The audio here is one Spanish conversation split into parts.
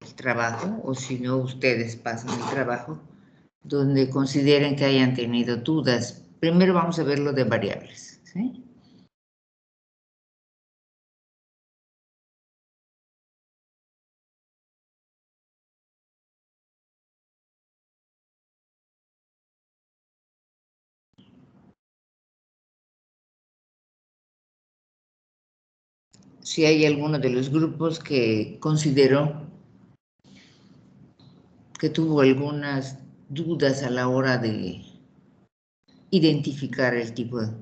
el trabajo, o si no, ustedes pasan el trabajo, donde consideren que hayan tenido dudas. Primero vamos a ver lo de variables, ¿sí? Si hay alguno de los grupos que consideró que tuvo algunas dudas a la hora de identificar el tipo de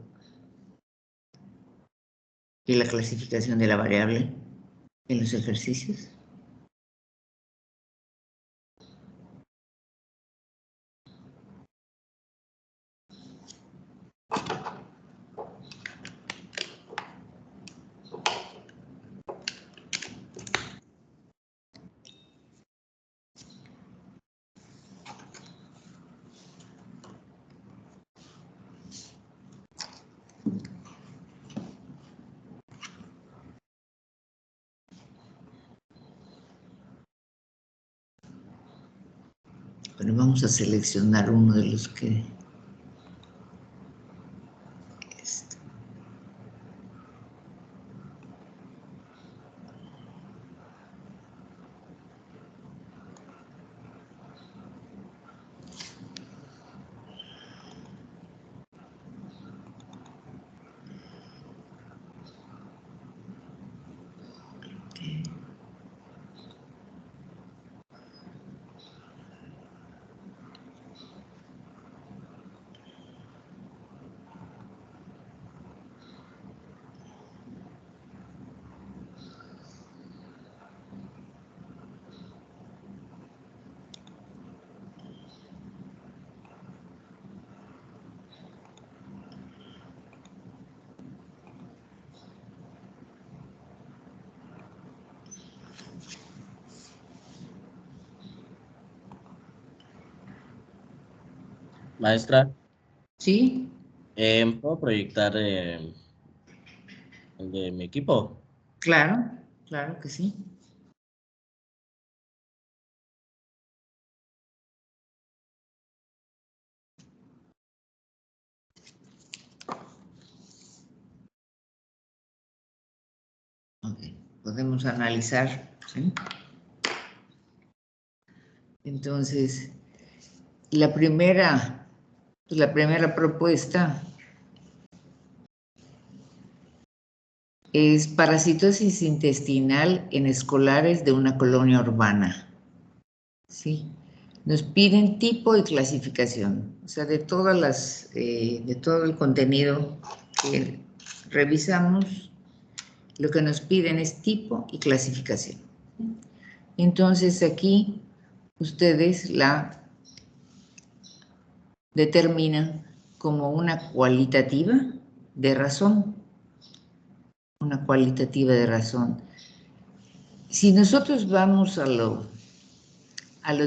la clasificación de la variable en los ejercicios. Bueno, vamos a seleccionar uno de los que... Maestra. ¿Sí? ¿Puedo proyectar el de mi equipo? Claro, claro que sí. Okay. Podemos analizar, ¿sí? Entonces, la primera propuesta es parasitosis intestinal en escolares de una colonia urbana. Sí. Nos piden tipo y clasificación, o sea, de todo el contenido que revisamos, lo que nos piden es tipo y clasificación. Entonces aquí ustedes la determinan como una cualitativa de razón. Una cualitativa de razón. Si nosotros vamos a lo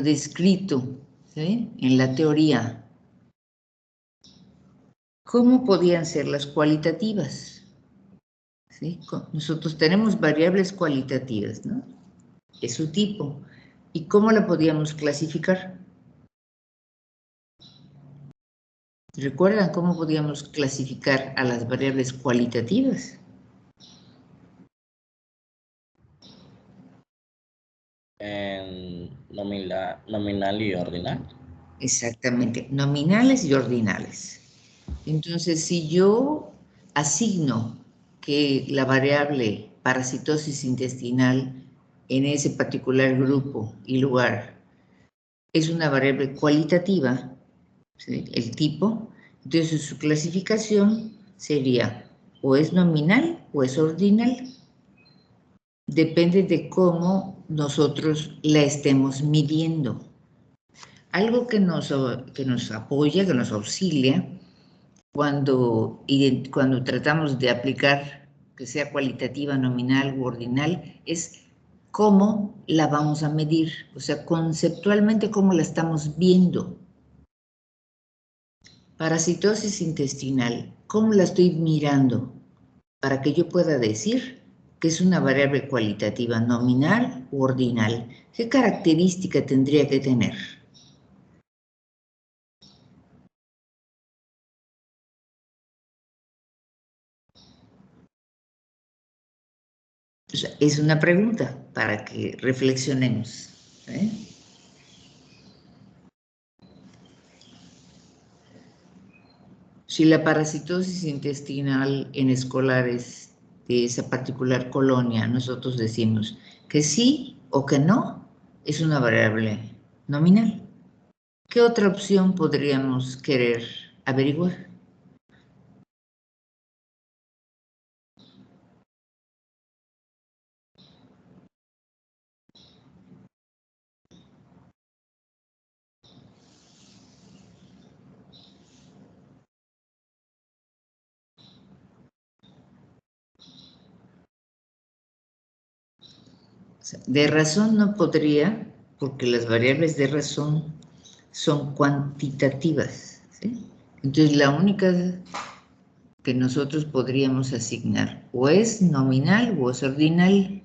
descrito, ¿sí?, en la teoría, ¿cómo podían ser las cualitativas? ¿Sí? Nosotros tenemos variables cualitativas, ¿no? Es su tipo. ¿Y cómo la podíamos clasificar? ¿Recuerdan cómo podíamos clasificar a las variables cualitativas? En nominal y ordinal. Exactamente, nominales y ordinales. Entonces, si yo asigno que la variable parasitosis intestinal en ese particular grupo y lugar es una variable cualitativa, ¿sí?, el tipo, entonces su clasificación sería o es nominal o es ordinal. Depende de cómo nosotros la estemos midiendo. Algo que nos apoya, que nos auxilia, cuando tratamos de aplicar que sea cualitativa, nominal u ordinal, es cómo la vamos a medir, o sea, conceptualmente cómo la estamos viendo. Parasitosis intestinal, ¿cómo la estoy mirando? Para que yo pueda decir que es una variable cualitativa nominal u ordinal, ¿qué característica tendría que tener? O sea, es una pregunta para que reflexionemos, ¿eh? Si la parasitosis intestinal en escolares de esa particular colonia, nosotros decimos que sí o que no, es una variable nominal. ¿Qué otra opción podríamos querer averiguar? O sea, de razón no podría, porque las variables de razón son cuantitativas, ¿sí? Entonces, la única que nosotros podríamos asignar o es nominal o es ordinal.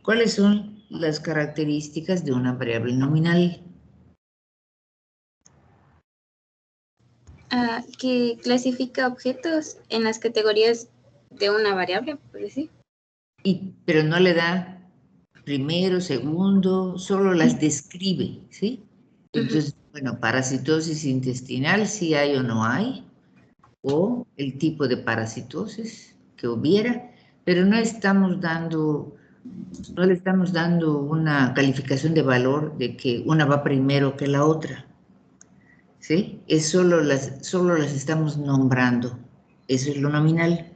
¿Cuáles son las características de una variable nominal? Que clasifica objetos en las categorías de una variable, por decir. Pero no le da primero, segundo, solo las describe, ¿sí? Entonces, bueno, parasitosis intestinal, si hay o no hay, o el tipo de parasitosis que hubiera, pero no le estamos dando una calificación de valor de que una va primero que la otra, ¿sí? Solo las estamos nombrando, eso es lo nominal.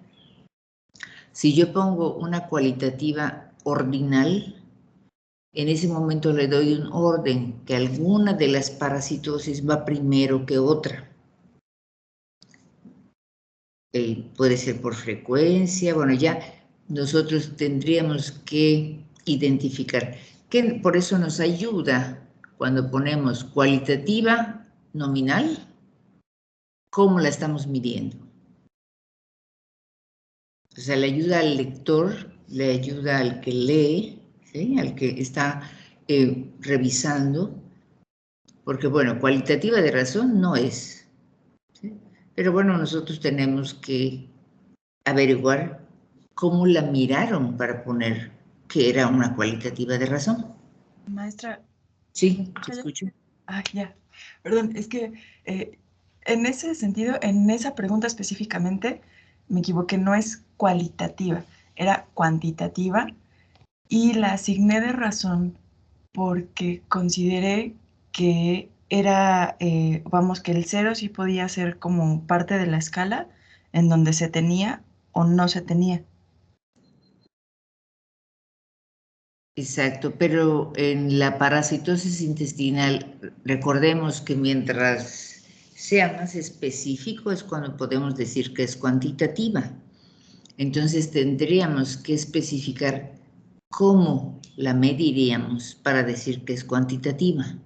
Si yo pongo una cualitativa ordinal, en ese momento le doy un orden, que alguna de las parasitosis va primero que otra. Puede ser por frecuencia, bueno, ya nosotros tendríamos que identificar, que por eso nos ayuda cuando ponemos cualitativa nominal, cómo la estamos midiendo. O sea, le ayuda al lector, le ayuda al que lee, ¿sí? Al que está revisando, porque bueno, cualitativa de razón no es, ¿sí? Pero bueno, nosotros tenemos que averiguar cómo la miraron para poner que era una cualitativa de razón. Maestra. Sí, te escucho. Ya. Perdón, es que en ese sentido, en esa pregunta específicamente, me equivoqué, no es cualitativa, era cuantitativa y la asigné de razón porque consideré que era, que el 0 sí podía ser como parte de la escala en donde se tenía o no se tenía. Exacto, pero en la parasitosis intestinal, recordemos que mientras sea más específico es cuando podemos decir que es cuantitativa. Entonces tendríamos que especificar cómo la mediríamos para decir que es cuantitativa.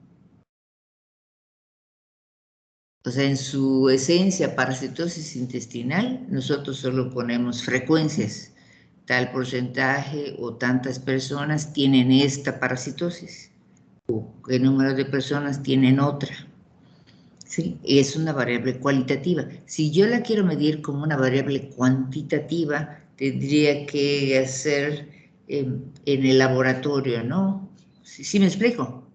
O sea, en su esencia, parasitosis intestinal, nosotros solo ponemos frecuencias. Tal porcentaje o tantas personas tienen esta parasitosis, o qué número de personas tienen otra. ¿Sí? Es una variable cualitativa. Si yo la quiero medir como una variable cuantitativa, tendría que hacer en el laboratorio, ¿no? ¿Sí me explico?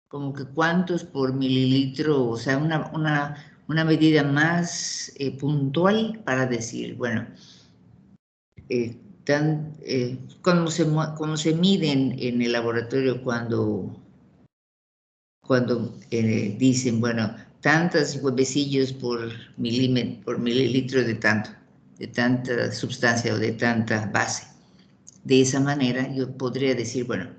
Como que cuántos por mililitro, o sea, una medida más puntual para decir, bueno, cómo se miden en el laboratorio cuando dicen, bueno, tantos huevecillos por mililitro de tanta sustancia o de tanta base. De esa manera yo podría decir, bueno,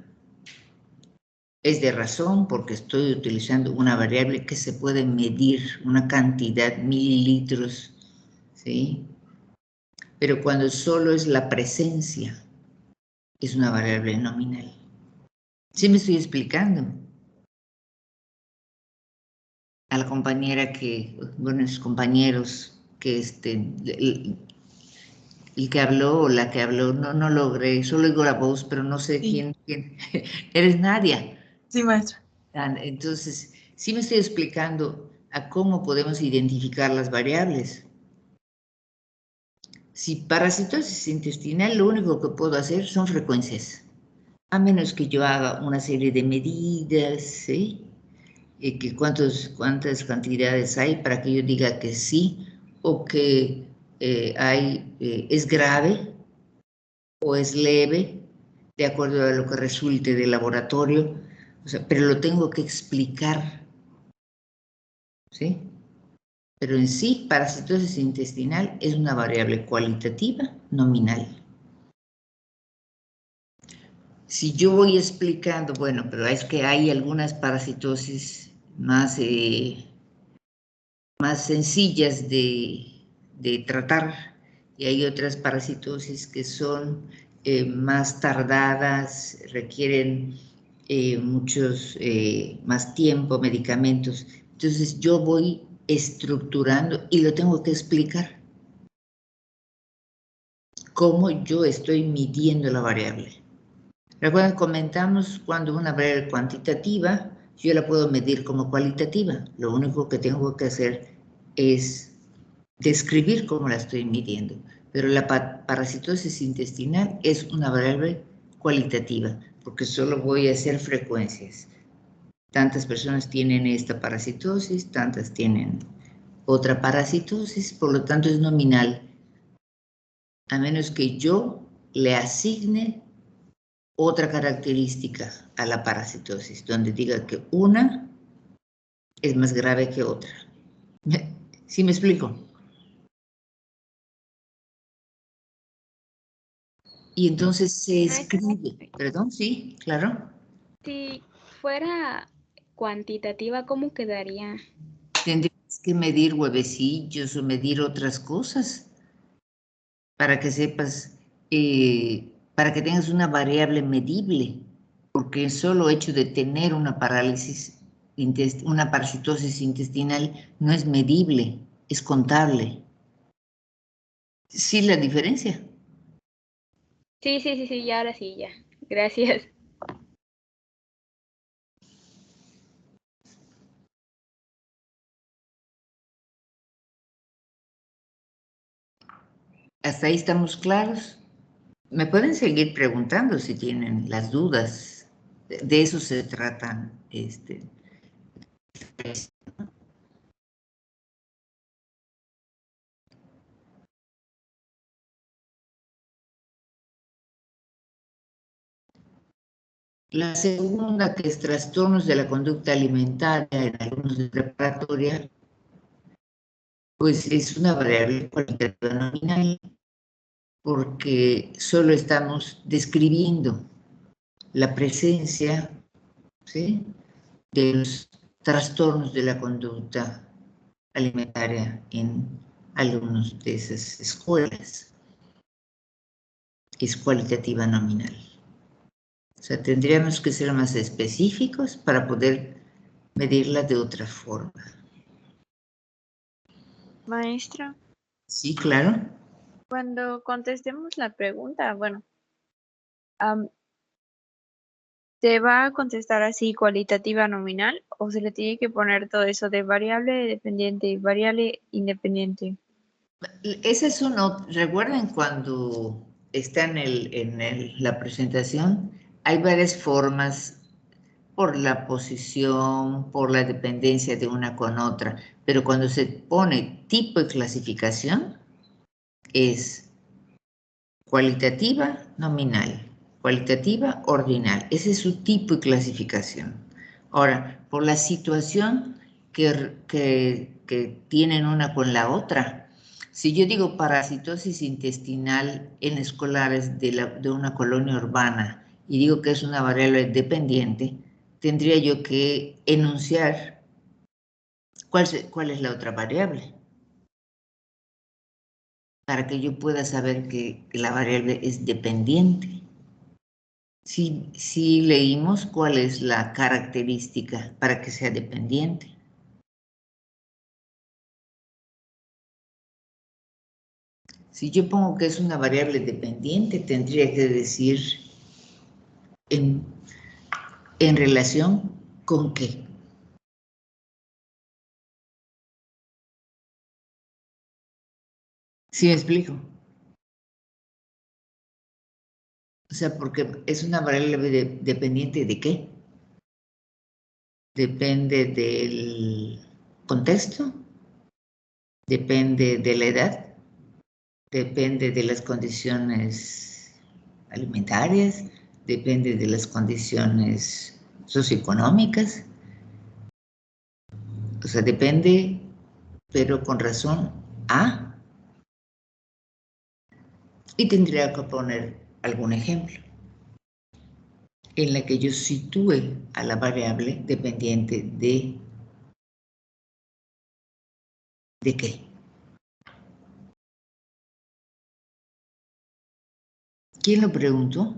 es de razón porque estoy utilizando una variable que se puede medir, una cantidad, mililitros, ¿sí? Pero cuando solo es la presencia, es una variable nominal. ¿Sí me estoy explicando? A la compañera buenos compañeros que El que habló o la que habló, no logré, solo oigo la voz, pero no sé Sí. quién. Eres Nadia. Sí, maestra. Entonces, sí me estoy explicando a cómo podemos identificar las variables. Si parasitosis intestinal, lo único que puedo hacer son frecuencias, a menos que yo haga una serie de medidas, ¿sí? Que cuántas cantidades hay para que yo diga que sí, o que es grave o es leve, de acuerdo a lo que resulte del laboratorio, o sea, pero lo tengo que explicar, ¿sí? Pero en sí, parasitosis intestinal es una variable cualitativa nominal. Si yo voy explicando, bueno, pero es que hay algunas parasitosis más sencillas de tratar y hay otras parasitosis que son más tardadas, requieren más tiempo, medicamentos. Entonces yo voy estructurando y lo tengo que explicar. Cómo yo estoy midiendo la variable. Recuerden, comentamos cuando una variable cuantitativa, yo la puedo medir como cualitativa. Lo único que tengo que hacer es describir cómo la estoy midiendo. Pero la parasitosis intestinal es una variable cualitativa, porque solo voy a hacer frecuencias. Tantas personas tienen esta parasitosis, tantas tienen otra parasitosis, por lo tanto es nominal, a menos que yo le asigne otra característica a la parasitosis, donde diga que una es más grave que otra. ¿Sí me explico? Y entonces se escribe, perdón, sí, claro. Si fuera cuantitativa, ¿cómo quedaría? Tendrías que medir huevecillos o medir otras cosas para que sepas, para que tengas una variable medible, porque el solo hecho de tener una parálisis, una parasitosis intestinal no es medible, es contable. Sí, la diferencia. Sí, ya ahora sí, ya. Gracias. ¿Hasta ahí estamos claros? Me pueden seguir preguntando si tienen las dudas. De eso se trata. La segunda, que es trastornos de la conducta alimentaria en alumnos de preparatoria, pues es una variable cualitativa nominal, porque solo estamos describiendo la presencia, ¿sí?, de los trastornos de la conducta alimentaria en alumnos de esas escuelas. Es cualitativa nominal. O sea, tendríamos que ser más específicos para poder medirla de otra forma. Maestra, Sí, claro. cuando contestemos la pregunta, bueno, ¿se va a contestar así cualitativa nominal o se le tiene que poner todo eso de variable dependiente y variable independiente? Ese es uno. Recuerden cuando está la presentación, hay varias formas por la posición, por la dependencia de una con otra, pero cuando se pone tipo de clasificación es cualitativa nominal, cualitativa ordinal. Ese es su tipo de clasificación. Ahora, por la situación que tienen una con la otra, si yo digo parasitosis intestinal en escolares de una colonia urbana y digo que es una variable dependiente, tendría yo que enunciar cuál es la otra variable para que yo pueda saber que la variable es dependiente. Sí leímos cuál es la característica para que sea dependiente. Si yo pongo que es una variable dependiente, tendría que decir en relación con qué. ¿Sí me explico? O sea, porque es una variable dependiente de qué. Depende del contexto, depende de la edad, depende de las condiciones alimentarias, depende de las condiciones socioeconómicas. O sea, depende, pero con razón A. Y tendría que poner algún ejemplo en la que yo sitúe a la variable dependiente de qué. ¿Quién lo preguntó?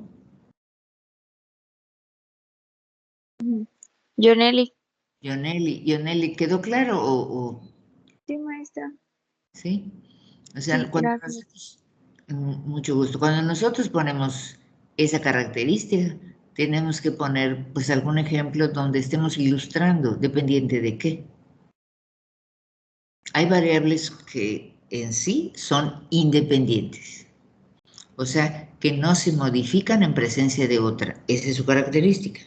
Joneli. Yoneli, ¿quedó claro o...? Sí, maestra. ¿Sí? O sea, Sí, cuando gracias. nosotros, mucho gusto, cuando nosotros ponemos esa característica, tenemos que poner pues algún ejemplo donde estemos ilustrando, dependiente de qué. Hay variables que en sí son independientes, o sea, que no se modifican en presencia de otra. Esa es su característica.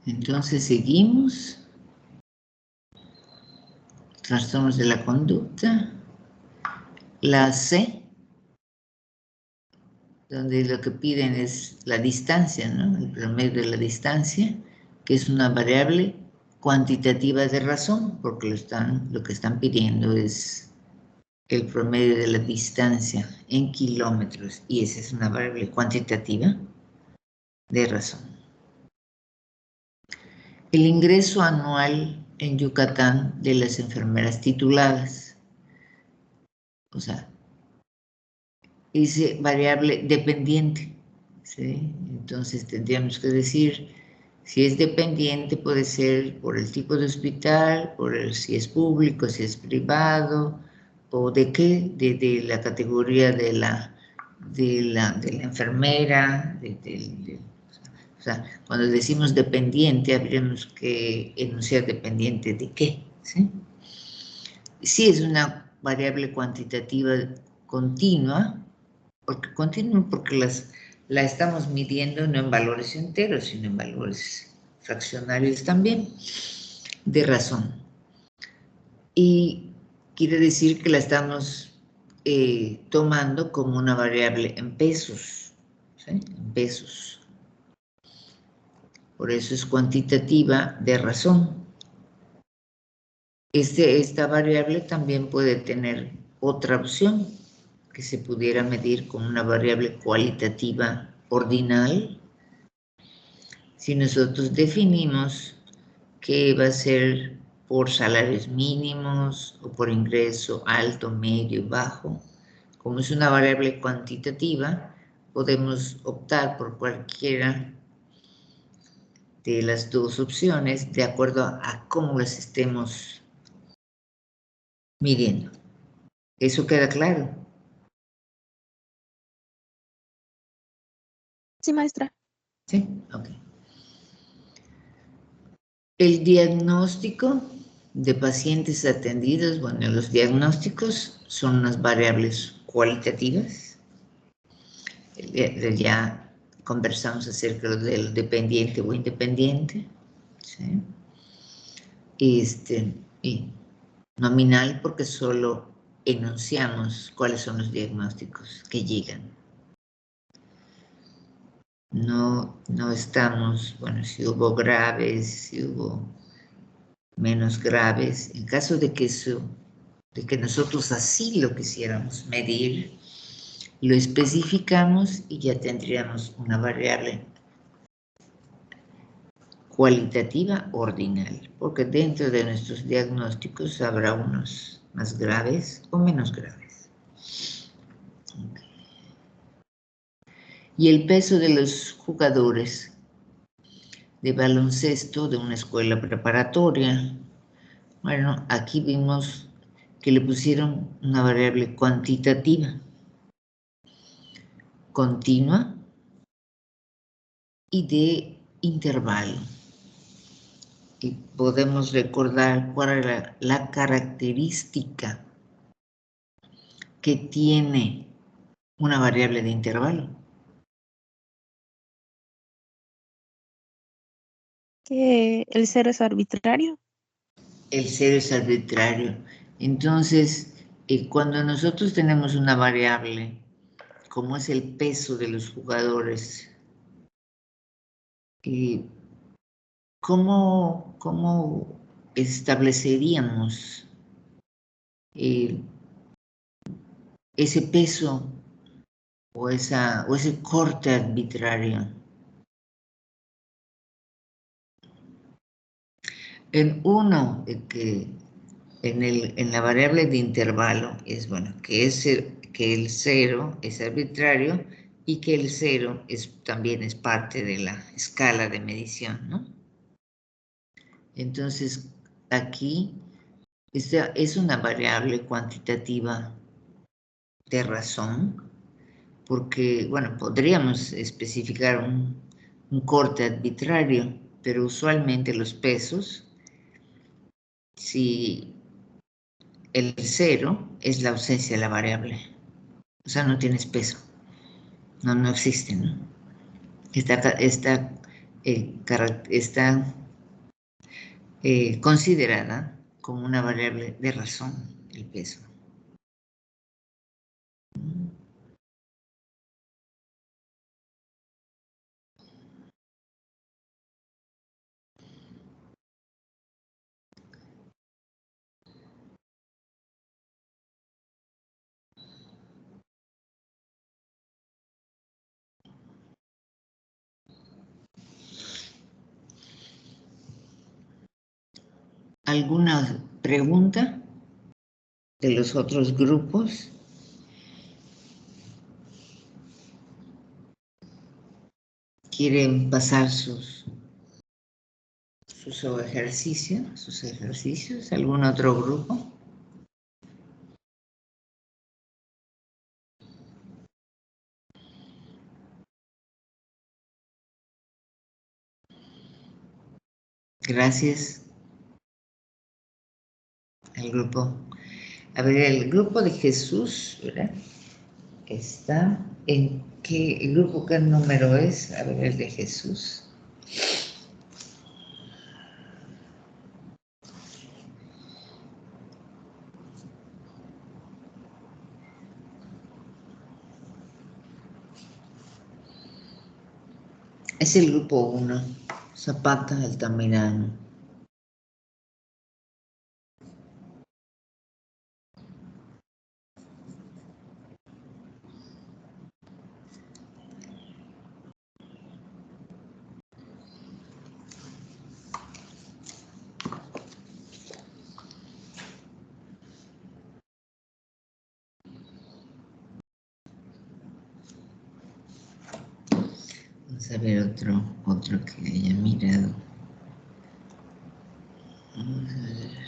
Entonces seguimos. Trastornos de la conducta. La C, donde lo que piden es la distancia, ¿no? El promedio de la distancia, que es una variable cuantitativa de razón, porque lo que están pidiendo es el promedio de la distancia en kilómetros, y esa es una variable cuantitativa de razón. El ingreso anual en Yucatán de las enfermeras tituladas, o sea, dice variable dependiente, ¿sí? Entonces tendríamos que decir, si es dependiente puede ser por el tipo de hospital, si es público, si es privado, o de qué, de la categoría de la enfermera, o sea, cuando decimos dependiente, habríamos que enunciar dependiente de qué, ¿sí? Si es una variable cuantitativa continua, porque la estamos midiendo no en valores enteros, sino en valores fraccionarios también, de razón. Y quiere decir que la estamos tomando como una variable en pesos, ¿sí? En pesos. Por eso es cuantitativa de razón. Esta variable también puede tener otra opción, que se pudiera medir con una variable cualitativa ordinal. Si nosotros definimos que va a ser por salarios mínimos o por ingreso alto, medio, bajo, como es una variable cuantitativa, podemos optar por cualquiera de las dos opciones de acuerdo a cómo las estemos midiendo. ¿Eso queda claro? Sí, maestra. Sí, ok. El diagnóstico de pacientes atendidos, bueno, los diagnósticos son unas variables cualitativas. Ya conversamos acerca del dependiente o independiente, ¿sí? Y nominal porque solo enunciamos cuáles son los diagnósticos que llegan. No estamos, bueno, si hubo graves, si hubo menos graves, en caso de que nosotros así lo quisiéramos medir, lo especificamos y ya tendríamos una variable cualitativa ordinal, porque dentro de nuestros diagnósticos habrá unos más graves o menos graves. y el peso de los jugadores de baloncesto de una escuela preparatoria. Bueno, aquí vimos que le pusieron una variable cuantitativa, continua y de intervalo. Y podemos recordar cuál era la característica que tiene una variable de intervalo. Que el cero es arbitrario. El cero es arbitrario. Entonces, cuando nosotros tenemos una variable, como es el peso de los jugadores, ¿cómo estableceríamos ese peso o ese corte arbitrario? En uno, en la variable de intervalo es, bueno, que el cero es arbitrario y que el cero también es parte de la escala de medición, ¿no? Entonces, aquí esta es una variable cuantitativa de razón, porque, bueno, podríamos especificar un corte arbitrario, pero usualmente los pesos, si el cero es la ausencia de la variable, o sea, no tienes peso, no existe, ¿no? Está considerada como una variable de razón, el peso. ¿Alguna pregunta de los otros grupos? ¿Quieren pasar sus ejercicios? ¿Algún otro grupo? Gracias al grupo. A ver, el grupo de Jesús, ¿verdad? Está en qué, el grupo qué número es, a ver, el de Jesús. Es el grupo 1, Zapata Altamirano. Vamos a ver otro que haya mirado. Vamos a ver.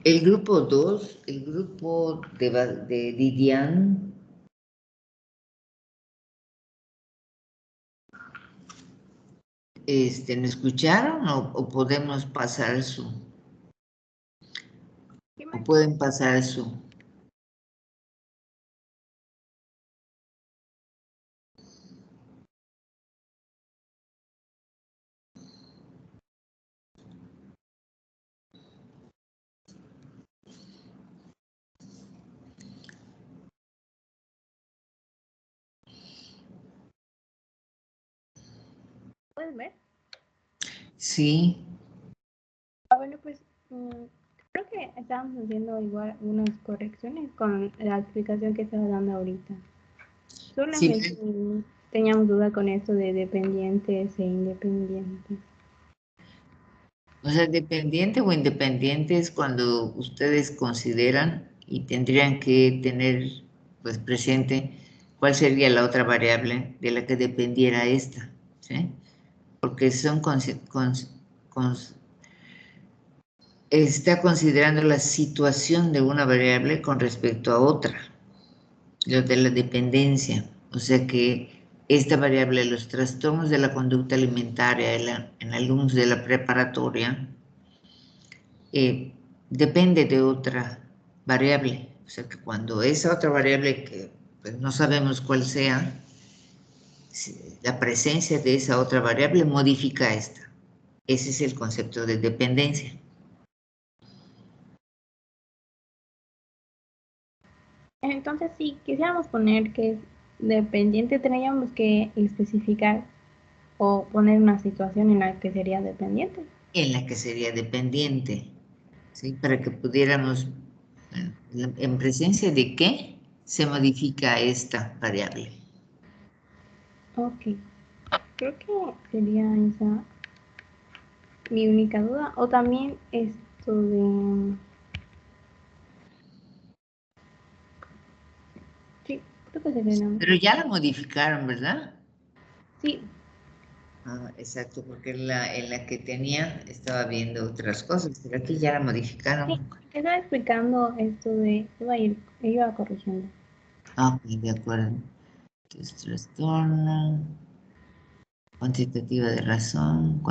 El grupo 2, el grupo de Didian, ¿me escucharon o podemos pasar o pueden pasar su? ¿Puedes ver? Sí, Bueno, pues creo que estábamos haciendo igual unas correcciones con la explicación que estaba dando ahorita. Solamente sí. teníamos duda con esto de dependientes e independientes. O sea, dependiente o independiente es cuando ustedes consideran y tendrían que tener pues presente cuál sería la otra variable de la que dependiera esta, ¿sí? Porque son está considerando la situación de una variable con respecto a otra, lo de la dependencia. O sea que esta variable, los trastornos de la conducta alimentaria en alumnos de la preparatoria, depende de otra variable. O sea que cuando esa otra variable que pues, no sabemos cuál sea, la presencia de esa otra variable modifica esta. Ese es el concepto de dependencia. Entonces, si quisiéramos poner que es dependiente, tendríamos que especificar o poner una situación en la que sería dependiente. En la que sería dependiente, ¿sí? Para que pudiéramos, bueno, en presencia de qué se modifica esta variable. Ok, creo que sería esa mi única duda. O también esto de... Sí, creo que sería nada más. Pero ya la modificaron, ¿verdad? Sí, Ah, exacto, porque en la que tenía estaba viendo otras cosas, pero aquí ya la modificaron. que estaba explicando esto de... iba corrigiendo. Ah, ok, de acuerdo. Entonces, trastorno, cuantitativa de razón.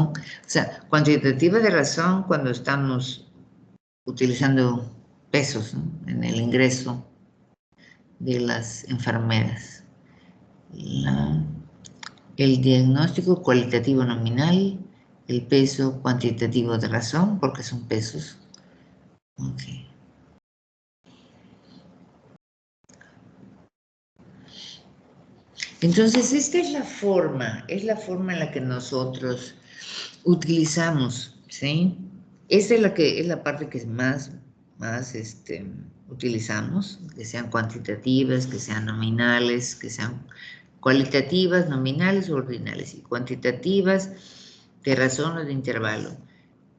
O sea, cuantitativa de razón cuando estamos utilizando pesos, ¿no? En el ingreso de las enfermeras. El diagnóstico cualitativo nominal, el peso cuantitativo de razón, porque son pesos. Ok. Entonces, esta es la forma en la que nosotros utilizamos, ¿sí? Esta es la parte que más utilizamos, que sean cuantitativas, que sean nominales, que sean cualitativas, nominales o ordinales, y cuantitativas de razón o de intervalo.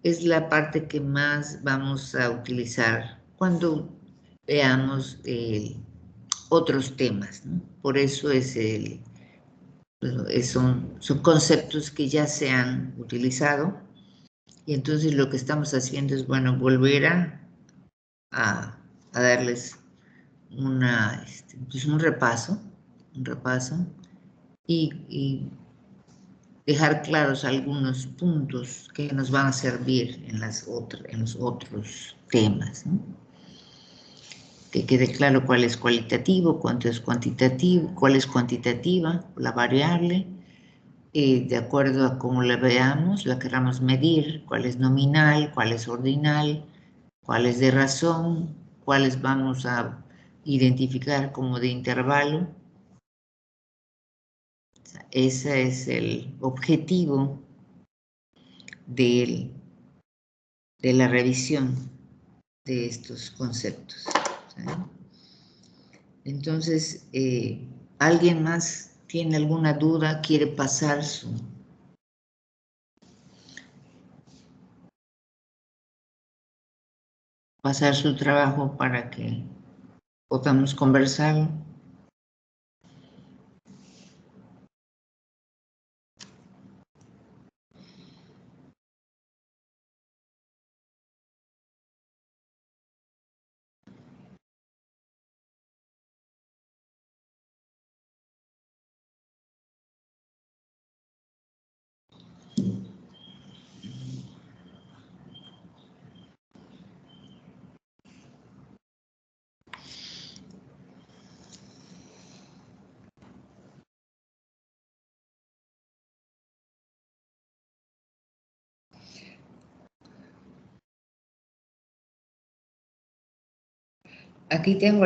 Es la parte que más vamos a utilizar cuando veamos otros temas, ¿no? Por eso son conceptos que ya se han utilizado y entonces lo que estamos haciendo es, bueno, volver a darles pues un repaso y dejar claros algunos puntos que nos van a servir en los otros temas, ¿no? Que quede claro cuál es cualitativo, cuánto es cuantitativo, cuál es cuantitativa, la variable, de acuerdo a cómo la veamos, la queramos medir, cuál es nominal, cuál es ordinal, cuál es de razón, cuáles vamos a identificar como de intervalo. O sea, ese es el objetivo de la revisión de estos conceptos, ¿sí? Entonces, ¿alguien más tiene alguna duda? ¿Quiere pasar su trabajo para que podamos conversar? Aquí tengo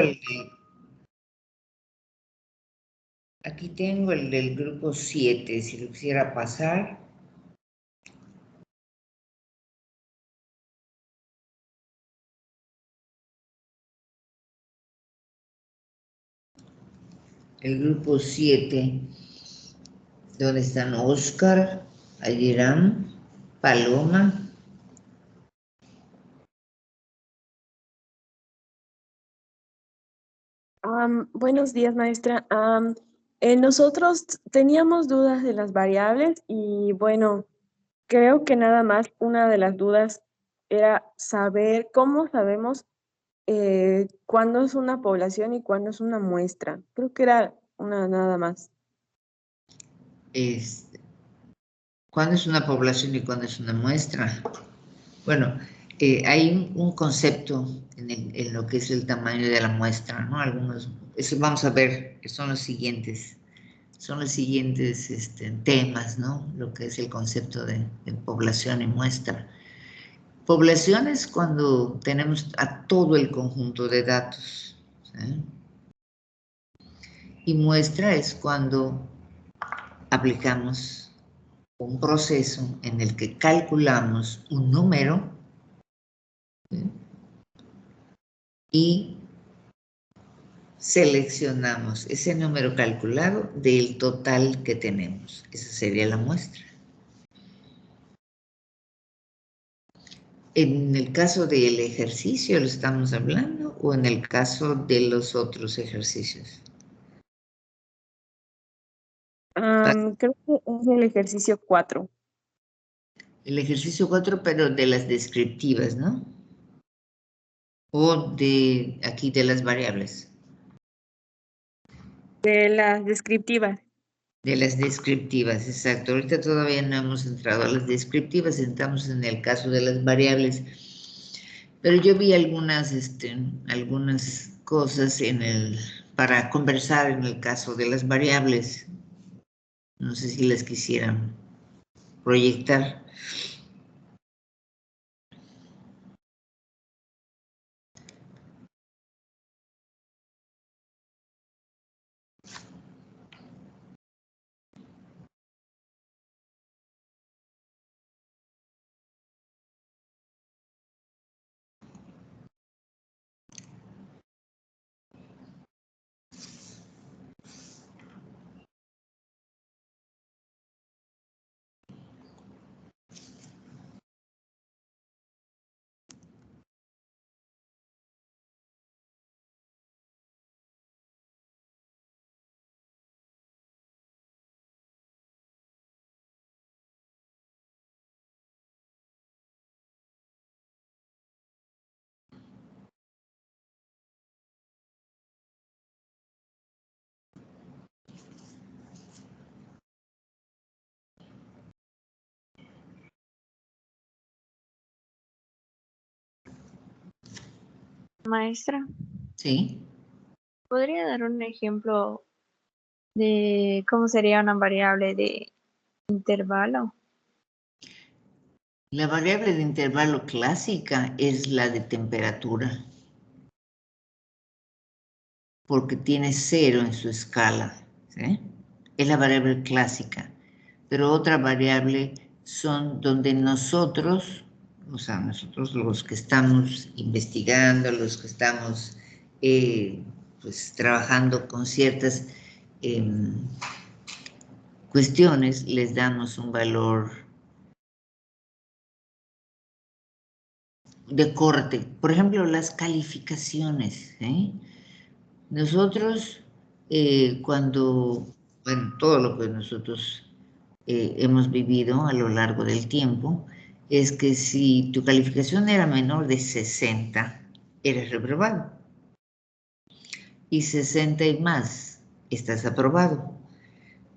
Aquí tengo el del grupo 7, si lo quisiera pasar. El grupo 7, donde están Oscar, Ayirán, Paloma. Buenos días, maestra. Nosotros teníamos dudas de las variables y bueno, creo que nada más una de las dudas era saber cómo sabemos cuándo es una población y cuándo es una muestra. Creo que era una nada más. ¿Cuándo es una población y cuándo es una muestra? Bueno, hay un concepto en lo que es el tamaño de la muestra, ¿no? Eso vamos a ver, que son los siguientes temas, ¿no? Lo que es el concepto de población y muestra. Población es cuando tenemos a todo el conjunto de datos, ¿sí? Y muestra es cuando aplicamos un proceso en el que calculamos un número, ¿sí? Y seleccionamos ese número calculado del total que tenemos. Esa sería la muestra. ¿En el caso del ejercicio lo estamos hablando o en el caso de los otros ejercicios? Creo que es el ejercicio 4. El ejercicio 4, pero de las descriptivas, ¿no? O de aquí de las variables. De las descriptivas. De las descriptivas, exacto. Ahorita todavía no hemos entrado a las descriptivas, entramos en el caso de las variables. Pero yo vi algunas cosas para conversar en el caso de las variables. No sé si las quisieran proyectar. Maestra, Sí. ¿podría dar un ejemplo de cómo sería una variable de intervalo? La variable de intervalo clásica es la de temperatura, porque tiene 0 en su escala, ¿sí? Es la variable clásica. Pero otra variable son donde nosotros, o sea, nosotros los que estamos investigando, los que estamos pues trabajando con ciertas cuestiones, les damos un valor de corte. Por ejemplo, las calificaciones, ¿eh? Nosotros, bueno, todo lo que nosotros hemos vivido a lo largo del tiempo, es que si tu calificación era menor de 60, eres reprobado. Y 60 y más, estás aprobado.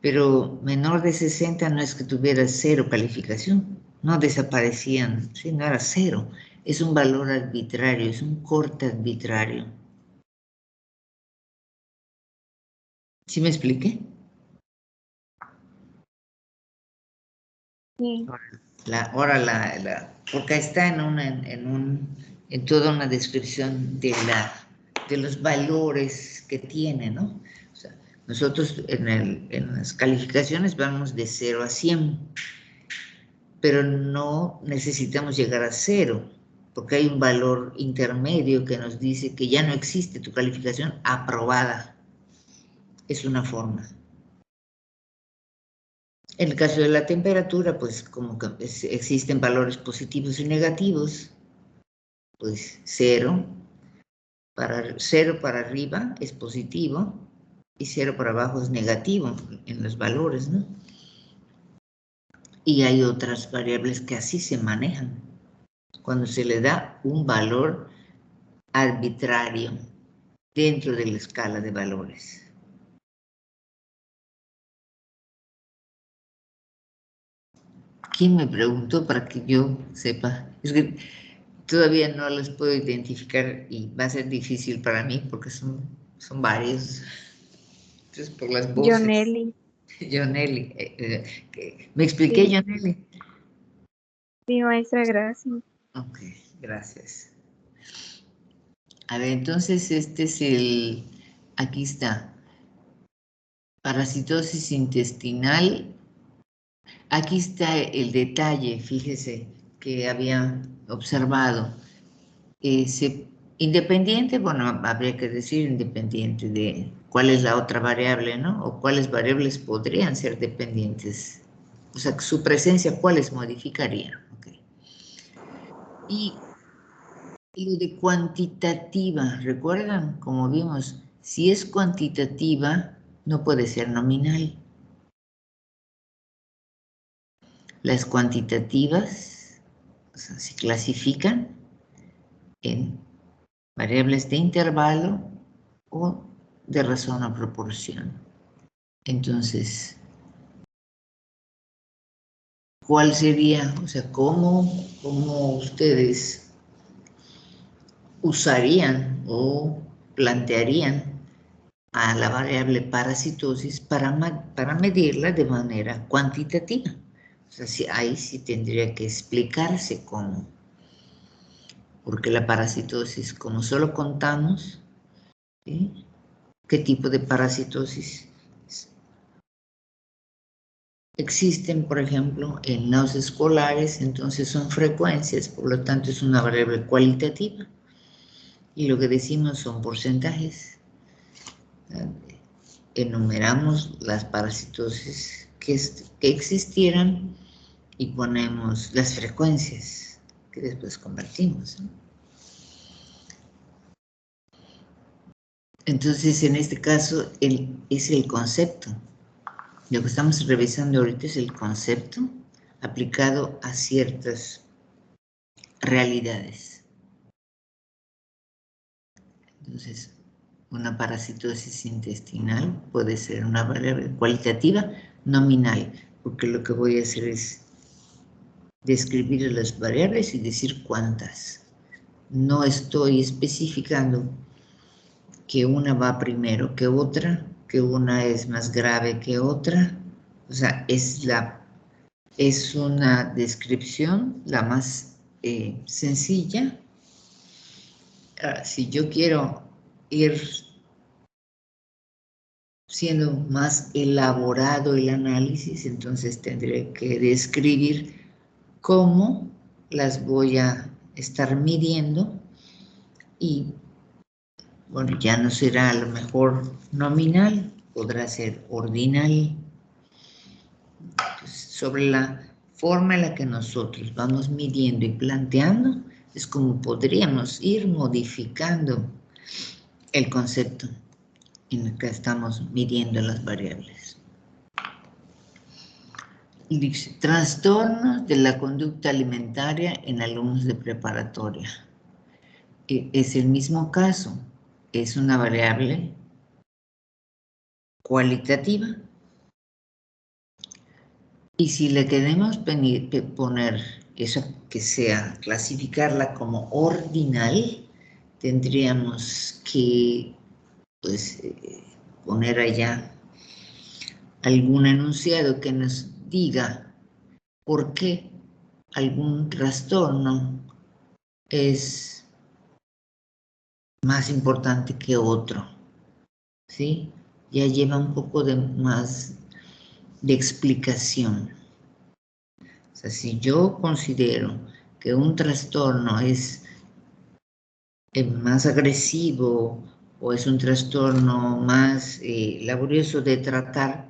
Pero menor de 60 no es que tuvieras 0 calificación, no desaparecían, sí, no era 0. Es un valor arbitrario, es un corte arbitrario. ¿Sí me expliqué? Sí. Porque está en toda una descripción de los valores que tiene, ¿no? O sea, Nosotros en las calificaciones vamos de 0 a 100, pero no necesitamos llegar a 0, porque hay un valor intermedio que nos dice que ya no existe tu calificación aprobada. Es una forma. En el caso de la temperatura, pues como que existen valores positivos y negativos, pues 0 para arriba es positivo y 0 para abajo es negativo en los valores, ¿no? Y hay otras variables que así se manejan, cuando se le da un valor arbitrario dentro de la escala de valores. ¿Quién me preguntó para que yo sepa? Es que todavía no los puedo identificar y va a ser difícil para mí porque son varios. Entonces, por las voces. Joneli. Joneli. ¿Me expliqué, Sí. Joneli? Sí, maestra, gracias. Ok, gracias. A ver, entonces este es el... Aquí está. Parasitosis intestinal. Aquí está el detalle, fíjese, que había observado. Independiente, bueno, habría que decir independiente de cuál es la otra variable, ¿no? O cuáles variables podrían ser dependientes. O sea, su presencia, ¿cuáles modificaría? Okay. Y lo de cuantitativa, ¿recuerdan? Como vimos, si es cuantitativa, no puede ser nominal. Las cuantitativas, o sea, se clasifican en variables de intervalo o de razón a proporción. Entonces, ¿cuál sería? O sea, ¿cómo ustedes usarían o plantearían a la variable parasitosis para medirla de manera cuantitativa? O sea, ahí sí tendría que explicarse cómo. Porque la parasitosis, como solo contamos, ¿sí? ¿Qué tipo de parasitosis existen, por ejemplo, en los escolares? Entonces son frecuencias, por lo tanto es una variable cualitativa. Y lo que decimos son porcentajes. Enumeramos las parasitosis que existieran y ponemos las frecuencias que después convertimos, ¿no? Entonces, en este caso, es el concepto. Lo que estamos revisando ahorita es el concepto aplicado a ciertas realidades. Entonces, una parasitosis intestinal puede ser una variable cualitativa nominal, porque lo que voy a hacer es describir las variables y decir cuántas. No estoy especificando que una va primero que otra, que una es más grave que otra. O sea, es una descripción la más sencilla. Si yo quiero ir siendo más elaborado el análisis, entonces tendré que describir cómo las voy a estar midiendo y, bueno, ya no será a lo mejor nominal, podrá ser ordinal. Entonces, sobre la forma en la que nosotros vamos midiendo y planteando, es como podríamos ir modificando el concepto en el que estamos midiendo las variables. Dice, trastornos de la conducta alimentaria en alumnos de preparatoria. Es el mismo caso, es una variable cualitativa. Y si le queremos poner eso que sea, clasificarla como ordinal, tendríamos que pues, poner allá algún enunciado que nos diga por qué algún trastorno es más importante que otro, ¿sí? ya lleva un poco de más de explicación. O sea, si yo considero que un trastorno es más agresivo o es un trastorno más laborioso de tratar,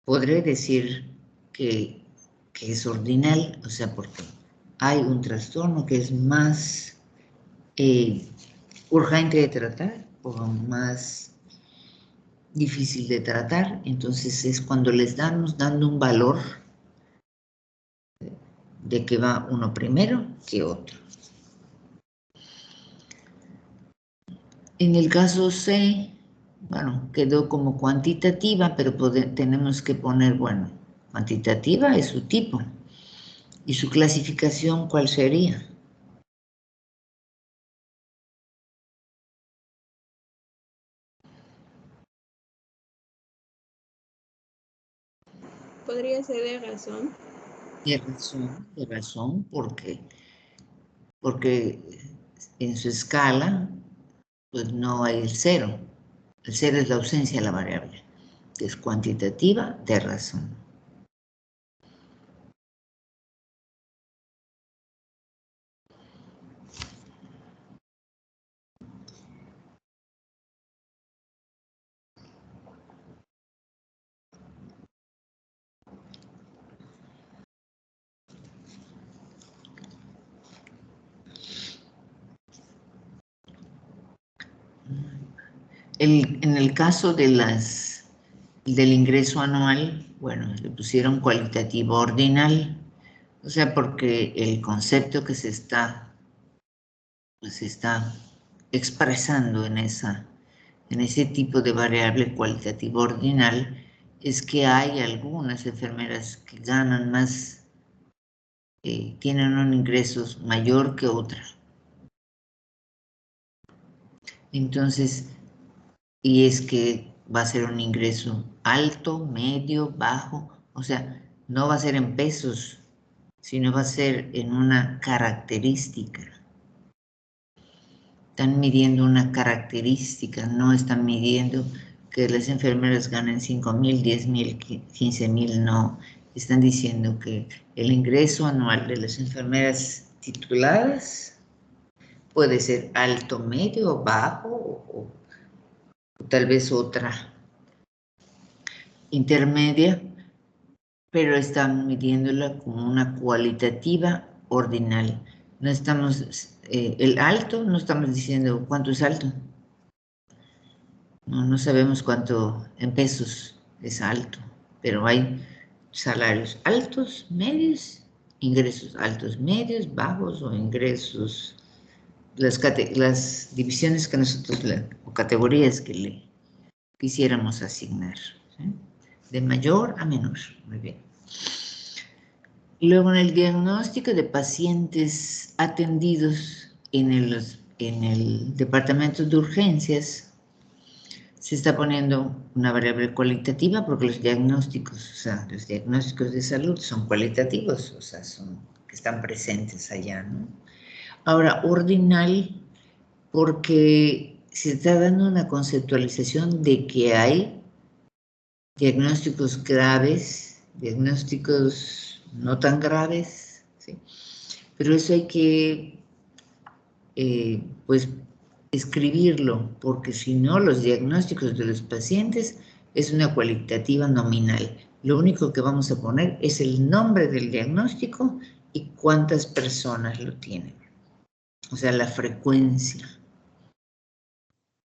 podré decir que es ordinal, o sea, porque hay un trastorno que es más urgente de tratar o más difícil de tratar, entonces es cuando les damos dando un valor de que va uno primero que otro. En el caso C, bueno, quedó como cuantitativa, pero tenemos que poner, bueno, cuantitativa es su tipo. ¿Y su clasificación cuál sería? Podría ser de razón. De razón, porque en su escala, pues no hay el cero. El cero es la ausencia de la variable. Es cuantitativa de razón. En el caso de del ingreso anual, bueno, le pusieron cualitativo ordinal, o sea, porque el concepto que se está expresando en ese tipo de variable cualitativo ordinal es que hay algunas enfermeras que ganan más, tienen un ingreso mayor que otras. Entonces, y es que va a ser un ingreso alto, medio, bajo, o sea, no va a ser en pesos, sino va a ser en una característica. Están midiendo una característica, no están midiendo que las enfermeras ganen 5,000, 10,000, 15,000, no. Están diciendo que el ingreso anual de las enfermeras tituladas puede ser alto, medio, bajo o tal vez otra intermedia, pero están midiéndola como una cualitativa ordinal. No estamos, el alto, no estamos diciendo cuánto es alto. No sabemos cuánto en pesos es alto, pero hay salarios altos, medios, ingresos altos, medios, bajos o ingresos, las divisiones que nosotros, o categorías que le quisiéramos asignar, ¿sí? De mayor a menor, muy bien. Luego en el diagnóstico de pacientes atendidos en el departamento de urgencias, se está poniendo una variable cualitativa porque los diagnósticos, o sea, los diagnósticos de salud son cualitativos, o sea, son que están presentes allá, ¿no? Ahora, ordinal, porque se está dando una conceptualización de que hay diagnósticos graves, diagnósticos no tan graves, ¿sí? Pero eso hay que, pues, escribirlo, porque si no, los diagnósticos de los pacientes es una cualitativa nominal. Lo único que vamos a poner es el nombre del diagnóstico y cuántas personas lo tienen. O sea, la frecuencia.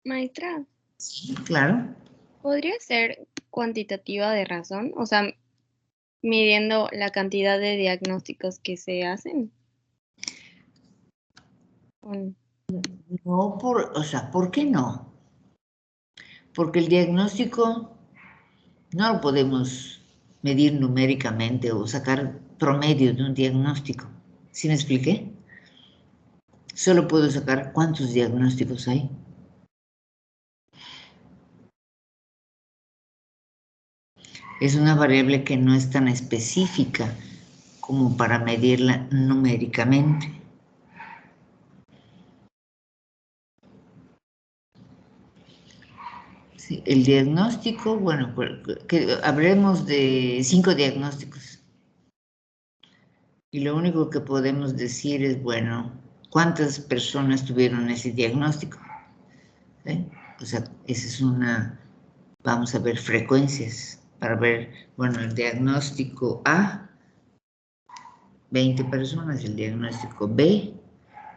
Maestra, Sí, claro. ¿podría ser cuantitativa de razón? O sea, midiendo la cantidad de diagnósticos que se hacen. No, o sea, ¿por qué no? Porque el diagnóstico no lo podemos medir numéricamente o sacar promedio de un diagnóstico. ¿Sí me expliqué? Solo puedo sacar cuántos diagnósticos hay. Es una variable que no es tan específica como para medirla numéricamente. Sí, el diagnóstico, bueno, que hablemos de 5 diagnósticos. Y lo único que podemos decir es, bueno, ¿cuántas personas tuvieron ese diagnóstico? ¿Sí? O sea, esa es una, vamos a ver frecuencias para ver, bueno, el diagnóstico A, 20 personas, el diagnóstico B,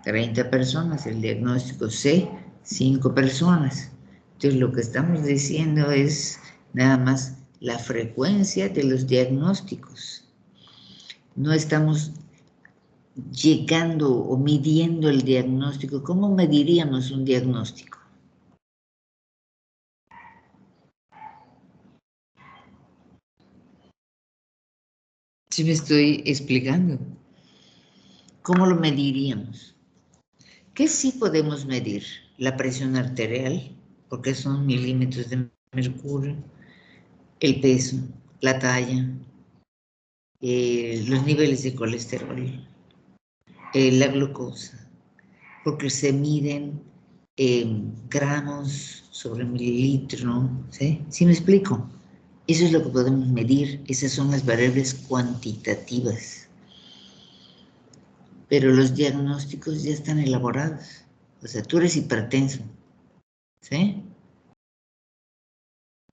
30 personas, el diagnóstico C, 5 personas. Entonces, lo que estamos diciendo es nada más la frecuencia de los diagnósticos. No estamos llegando o midiendo el diagnóstico. ¿Cómo mediríamos un diagnóstico? ¿Sí me estoy explicando? ¿Cómo lo mediríamos? ¿Qué sí podemos medir? La presión arterial, porque son milímetros de mercurio, el peso, la talla, los niveles de colesterol, la glucosa, porque se miden gramos sobre mililitro, ¿sí? ¿Sí me explico? Eso es lo que podemos medir, esas son las variables cuantitativas. Pero los diagnósticos ya están elaborados. O sea, tú eres hipertenso, ¿sí?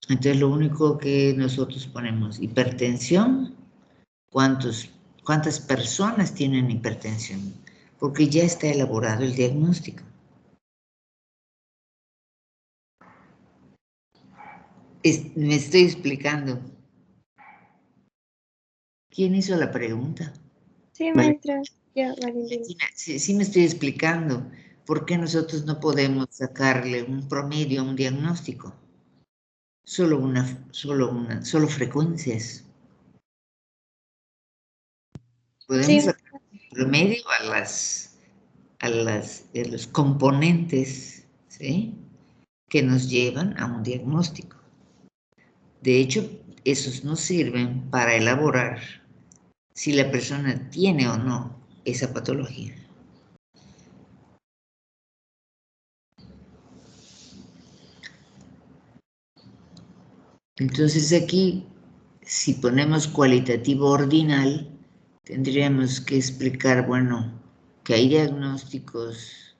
Entonces lo único que nosotros ponemos, hipertensión, ¿cuántas personas tienen hipertensión? Porque ya está elaborado el diagnóstico. Me estoy explicando. ¿Quién hizo la pregunta? Sí, Vale. maestra, ya, Valentina. Sí me estoy explicando. ¿Por qué nosotros no podemos sacarle un promedio a un diagnóstico? Solo frecuencias. Podemos Sí, sacar un promedio a los componentes, ¿sí? Que nos llevan a un diagnóstico. De hecho, esos nos sirven para elaborar si la persona tiene o no esa patología. Entonces aquí, si ponemos cualitativo ordinal, tendríamos que explicar, bueno, que hay diagnósticos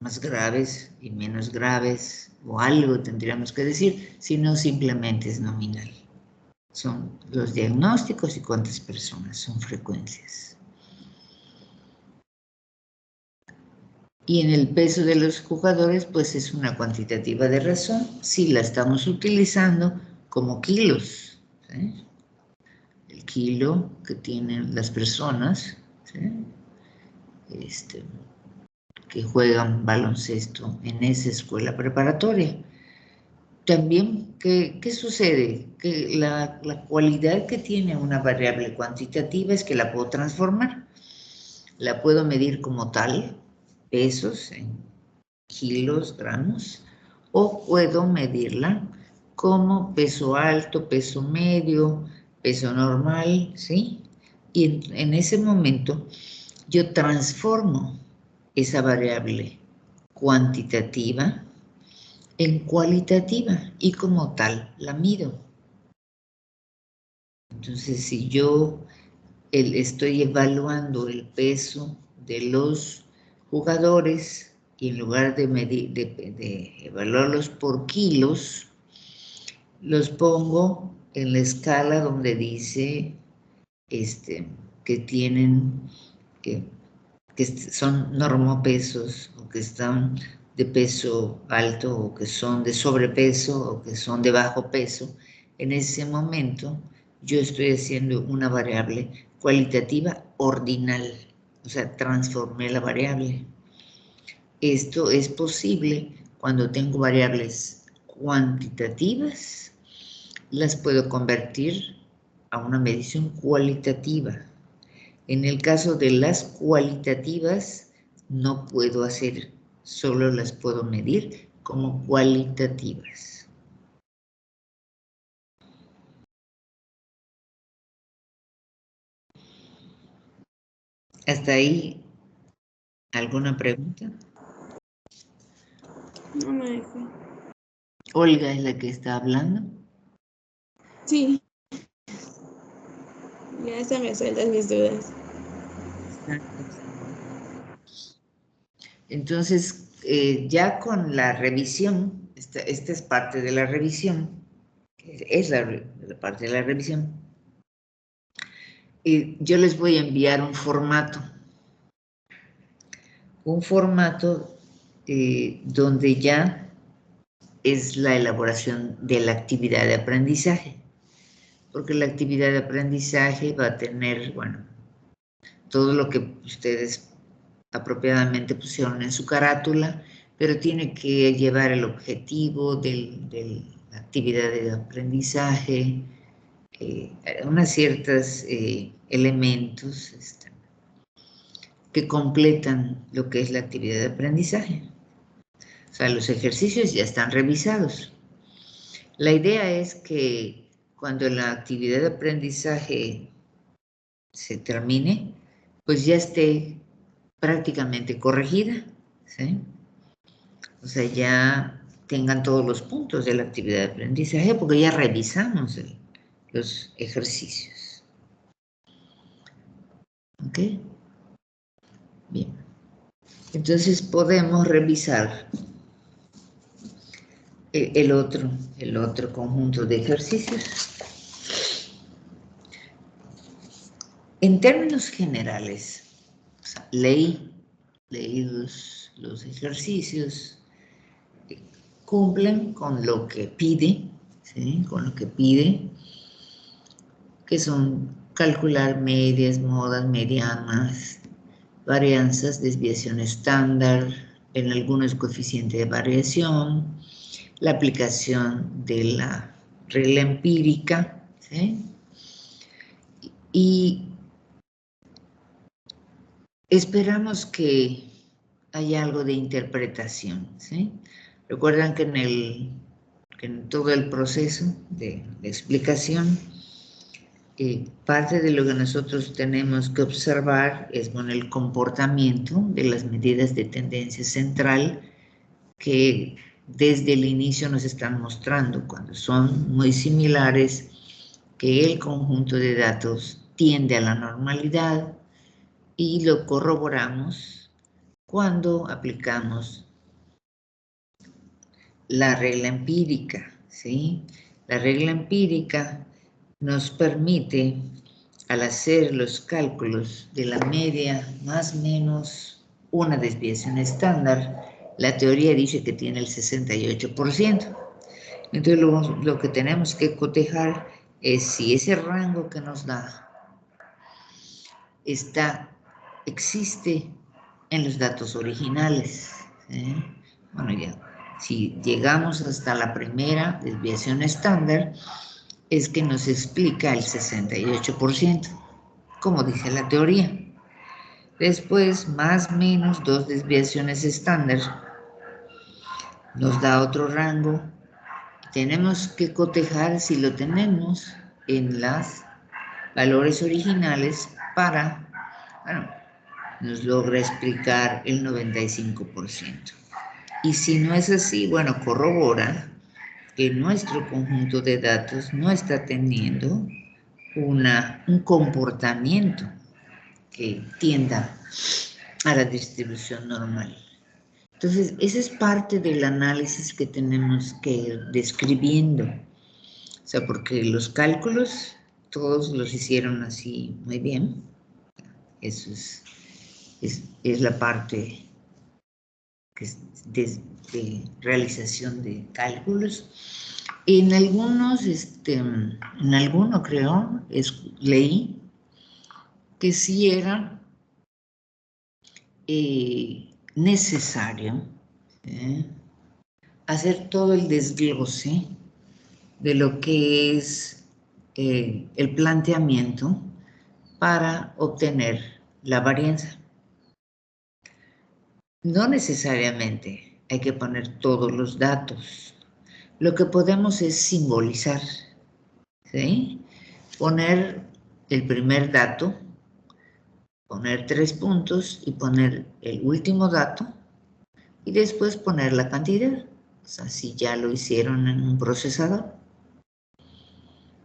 más graves y menos graves, o algo tendríamos que decir, si no simplemente es nominal. Son los diagnósticos y cuántas personas, son frecuencias. Y en el peso de los jugadores, pues es una cuantitativa de razón, si la estamos utilizando como kilos, ¿sí? El kilo que tienen las personas, ¿sí? Que juegan baloncesto en esa escuela preparatoria. También, ¿qué sucede? Que la cualidad que tiene una variable cuantitativa es que la puedo transformar. La puedo medir como tal, pesos en kilos, gramos, o puedo medirla como peso alto, peso medio, peso normal, ¿sí? Y en ese momento yo transformo esa variable cuantitativa en cualitativa y como tal la mido. Entonces, si yo estoy evaluando el peso de los jugadores y en lugar de evaluarlos por kilos, los pongo en la escala donde dice que tienen, que son normopesos o que están de peso alto o que son de sobrepeso o que son de bajo peso. En ese momento yo estoy haciendo una variable cualitativa ordinal, o sea, transformé la variable. Esto es posible cuando tengo variables cuantitativas, las puedo convertir a una medición cualitativa. En el caso de las cualitativas, no puedo hacer, solo las puedo medir como cualitativas. ¿Hasta ahí alguna pregunta? No me dejé. Olga es la que está hablando. Sí. Ya se me sueltan mis dudas. Entonces, ya con la revisión, esta es parte de la revisión, es la parte de la revisión. Yo les voy a enviar un formato donde ya es la elaboración de la actividad de aprendizaje, porque la actividad de aprendizaje va a tener, bueno, todo lo que ustedes apropiadamente pusieron en su carátula, pero tiene que llevar el objetivo de la actividad de aprendizaje, unos ciertos elementos que completan lo que es la actividad de aprendizaje. O sea, los ejercicios ya están revisados. La idea es que cuando la actividad de aprendizaje se termine, pues ya esté prácticamente corregida, ¿sí? O sea, ya tengan todos los puntos de la actividad de aprendizaje porque ya revisamos los ejercicios. ¿Ok? Bien. Entonces podemos revisar el otro conjunto de ejercicios. En términos generales, o sea, leí los ejercicios, cumplen con lo que pide, ¿sí? Con lo que pide, que son calcular medias, modas, medianas, varianzas, desviación estándar, en algunos coeficientes de variación, la aplicación de la regla empírica, ¿sí? Y esperamos que haya algo de interpretación, ¿sí? Recuerdan que en todo el proceso de explicación, parte de lo que nosotros tenemos que observar es, bueno, el comportamiento de las medidas de tendencia central que desde el inicio nos están mostrando cuando son muy similares, que el conjunto de datos tiende a la normalidad y lo corroboramos cuando aplicamos la regla empírica, ¿sí? La regla empírica nos permite, al hacer los cálculos de la media más o menos una desviación estándar, la teoría dice que tiene el 68%. Entonces lo que tenemos que cotejar es si ese rango que nos da existe en los datos originales, ¿sí? Bueno, ya, si llegamos hasta la primera desviación estándar, es que nos explica el 68%, como dice la teoría. Después, más o menos 2 desviaciones estándar, nos da otro rango. Tenemos que cotejar si lo tenemos en los valores originales para, bueno, nos logra explicar el 95%. Y si no es así, bueno, corrobora que nuestro conjunto de datos no está teniendo un comportamiento que tienda a la distribución normal. Entonces, esa es parte del análisis que tenemos que ir describiendo. O sea, porque los cálculos todos los hicieron así muy bien. Eso es la parte que es de realización de cálculos. En algunos, en alguno creo, leí que sí era necesario hacer todo el desglose de lo que es el planteamiento para obtener la varianza. No necesariamente hay que poner todos los datos. Lo que podemos es simbolizar, ¿sí? Poner el primer dato, poner 3 puntos y poner el último dato y después poner la cantidad. O sea, si ya lo hicieron en un procesador.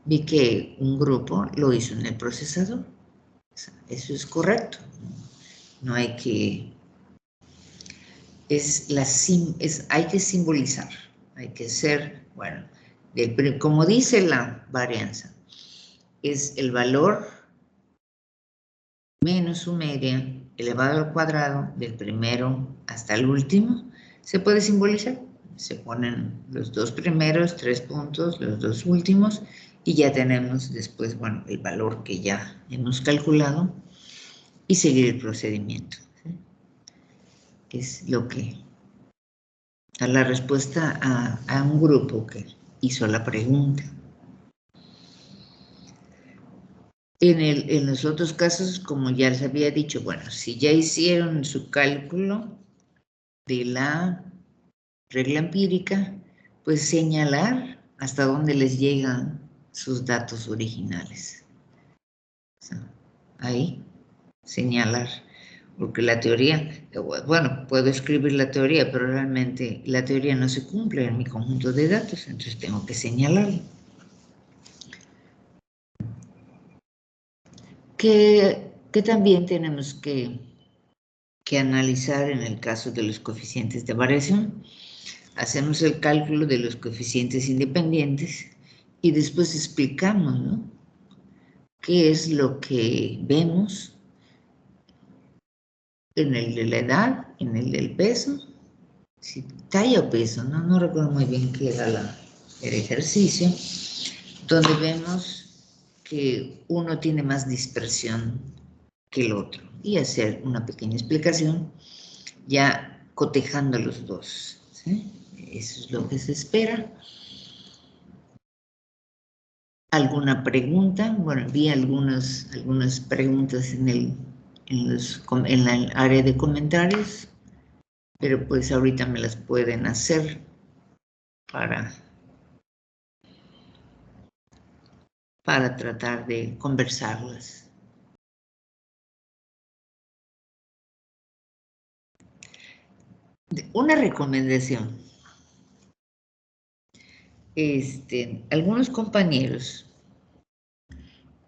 Vi que un grupo lo hizo en el procesador. O sea, eso es correcto. No hay que... hay que simbolizar. Hay que ser, bueno, como dice la varianza, es el valor menos su media elevado al cuadrado del primero hasta el último. Se puede simbolizar. Se ponen los dos primeros, 3 puntos, los dos últimos, y ya tenemos después, bueno, el valor que ya hemos calculado y seguir el procedimiento. ¿Sí? Es lo que da la respuesta a un grupo que hizo la pregunta. En los otros casos, como ya les había dicho, bueno, si ya hicieron su cálculo de la regla empírica, pues señalar hasta dónde les llegan sus datos originales. O sea, ahí, señalar. Porque la teoría, bueno, puedo escribir la teoría, pero realmente la teoría no se cumple en mi conjunto de datos, entonces tengo que señalarlo. Que también tenemos que analizar en el caso de los coeficientes de variación. Hacemos el cálculo de los coeficientes independientes y después explicamos, ¿no?, qué es lo que vemos en el de la edad, en el del peso, si talla o peso, no recuerdo muy bien qué era el ejercicio, donde vemos que uno tiene más dispersión que el otro, y hacer una pequeña explicación ya cotejando los dos, ¿sí? Eso es lo que se espera. ¿Alguna pregunta? Bueno, vi algunas preguntas en el área de comentarios, pero pues ahorita me las pueden hacer para tratar de conversarlas. Una recomendación. Algunos compañeros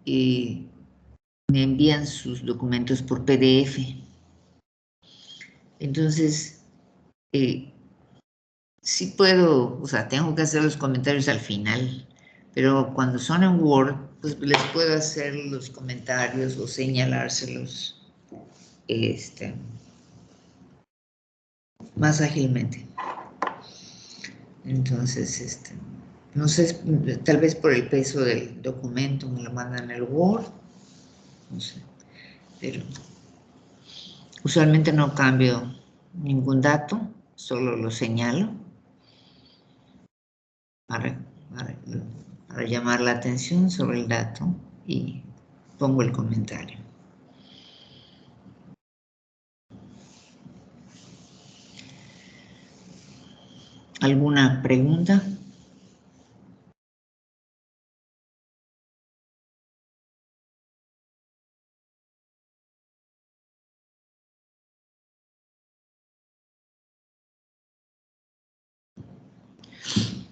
me envían sus documentos por PDF. Entonces, sí puedo, o sea, tengo que hacer los comentarios al final, pero cuando son en Word, pues les puedo hacer los comentarios o señalárselos más ágilmente. Entonces, no sé, tal vez por el peso del documento me lo mandan en el Word, no sé, pero usualmente no cambio ningún dato, solo lo señalo para llamar la atención sobre el dato y pongo el comentario. ¿Alguna pregunta?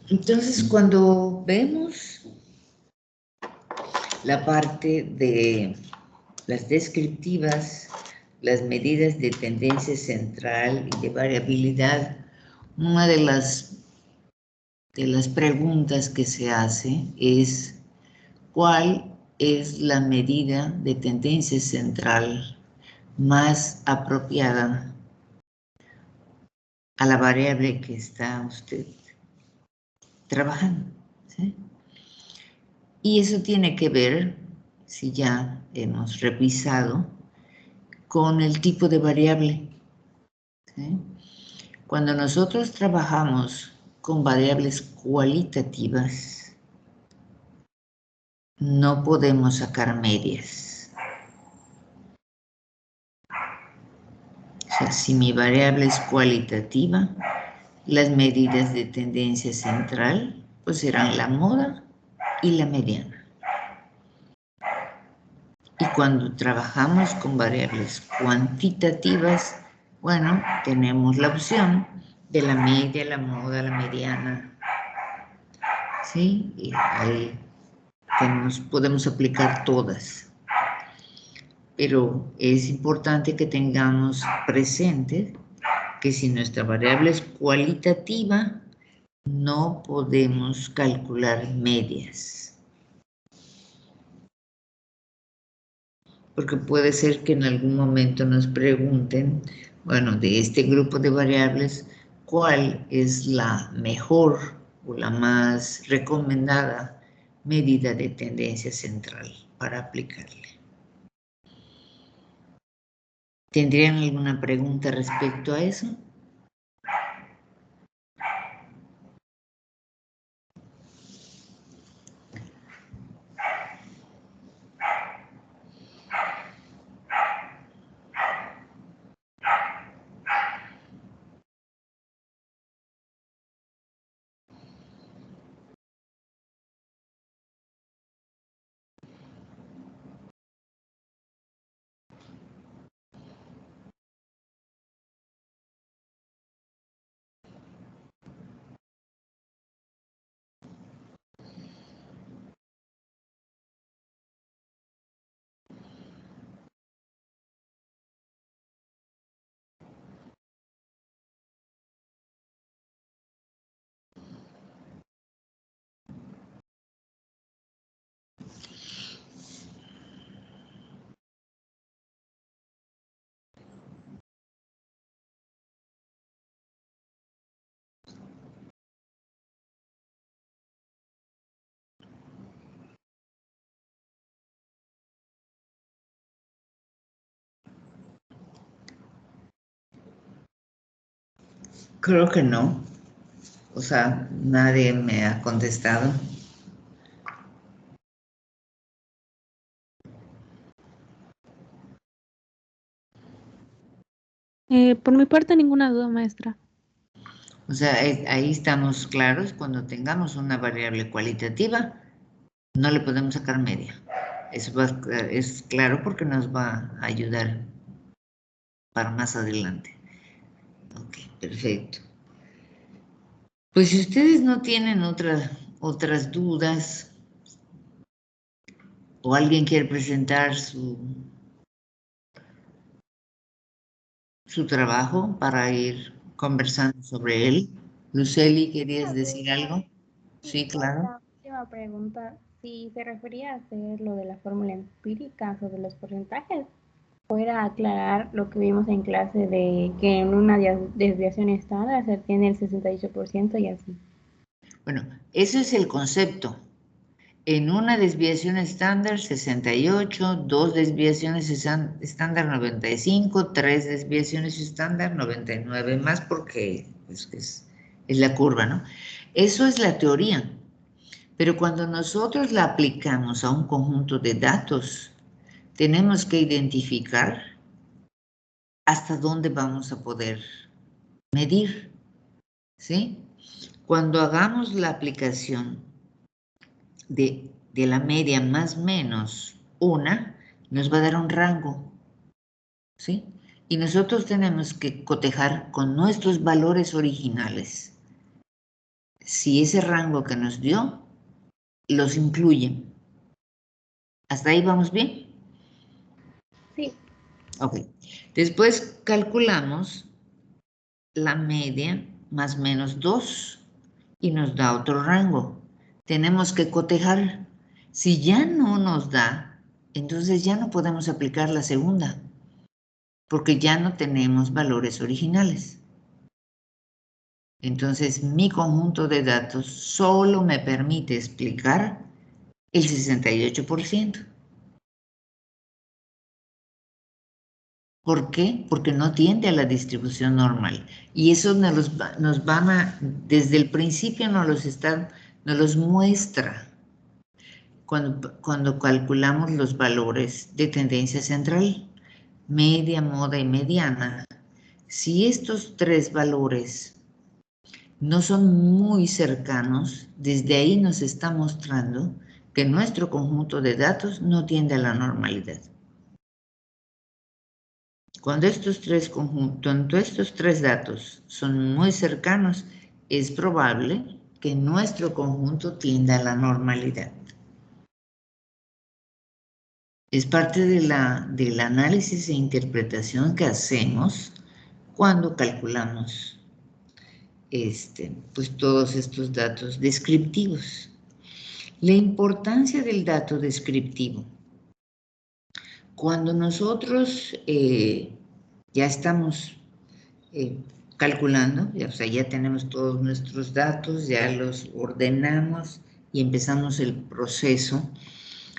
Entonces, cuando vemos la parte de las descriptivas, las medidas de tendencia central y de variabilidad, una de las preguntas que se hace es ¿cuál es la medida de tendencia central más apropiada a la variable que está usted trabajando? ¿Sí? Y eso tiene que ver, si ya hemos revisado, con el tipo de variable. ¿Sí? Cuando nosotros trabajamos con variables cualitativas, no podemos sacar medias. O sea, si mi variable es cualitativa, las medidas de tendencia central pues serán la moda y la mediana. Y cuando trabajamos con variables cuantitativas Bueno, tenemos la opción de la media, la moda, la mediana. ¿Sí? Y ahí podemos aplicar todas. Pero es importante que tengamos presente que si nuestra variable es cualitativa, no podemos calcular medias. Porque puede ser que en algún momento nos pregunten, bueno, de este grupo de variables, ¿cuál es la mejor o la más recomendada medida de tendencia central para aplicarle? ¿Tendrían alguna pregunta respecto a eso? Creo que no. O sea, nadie me ha contestado. Por mi parte, ninguna duda, maestra. O sea, ahí estamos claros. Cuando tengamos una variable cualitativa, no le podemos sacar media. Eso es claro porque nos va a ayudar para más adelante. Ok, perfecto. Pues si ustedes no tienen otras dudas o alguien quiere presentar su trabajo para ir conversando sobre él. Luceli, ¿querías decir algo? Sí, claro. La última pregunta, si se refería a hacer lo de la fórmula empírica sobre los porcentajes, o era aclarar lo que vimos en clase de que en una desviación estándar se tiene el 68% y así. Bueno, eso es el concepto. En una desviación estándar 68, dos desviaciones estándar 95, tres desviaciones estándar 99, más porque es la curva, ¿no? Eso es la teoría. Pero cuando nosotros la aplicamos a un conjunto de datos, tenemos que identificar hasta dónde vamos a poder medir, ¿sí? Cuando hagamos la aplicación de la media más menos una, nos va a dar un rango, ¿sí? Y nosotros tenemos que cotejar con nuestros valores originales. Si ese rango que nos dio, los incluye. ¿Hasta ahí vamos bien? Sí. Ok. Después calculamos la media más menos 2 y nos da otro rango. Tenemos que cotejar. Si ya no nos da, entonces ya no podemos aplicar la segunda, porque ya no tenemos valores originales. Entonces, mi conjunto de datos solo me permite explicar el 68%. ¿Por qué? Porque no tiende a la distribución normal. Y eso nos van a, desde el principio nos los muestra cuando calculamos los valores de tendencia central, media, moda y mediana. Si estos tres valores no son muy cercanos, desde ahí nos está mostrando que nuestro conjunto de datos no tiende a la normalidad. Cuando estos tres conjuntos, cuando estos tres datos son muy cercanos, es probable que nuestro conjunto tienda a la normalidad. Es parte del análisis e interpretación que hacemos cuando calculamos pues todos estos datos descriptivos. La importancia del dato descriptivo. Cuando nosotros ya estamos calculando, o sea, ya tenemos todos nuestros datos, ya los ordenamos y empezamos el proceso,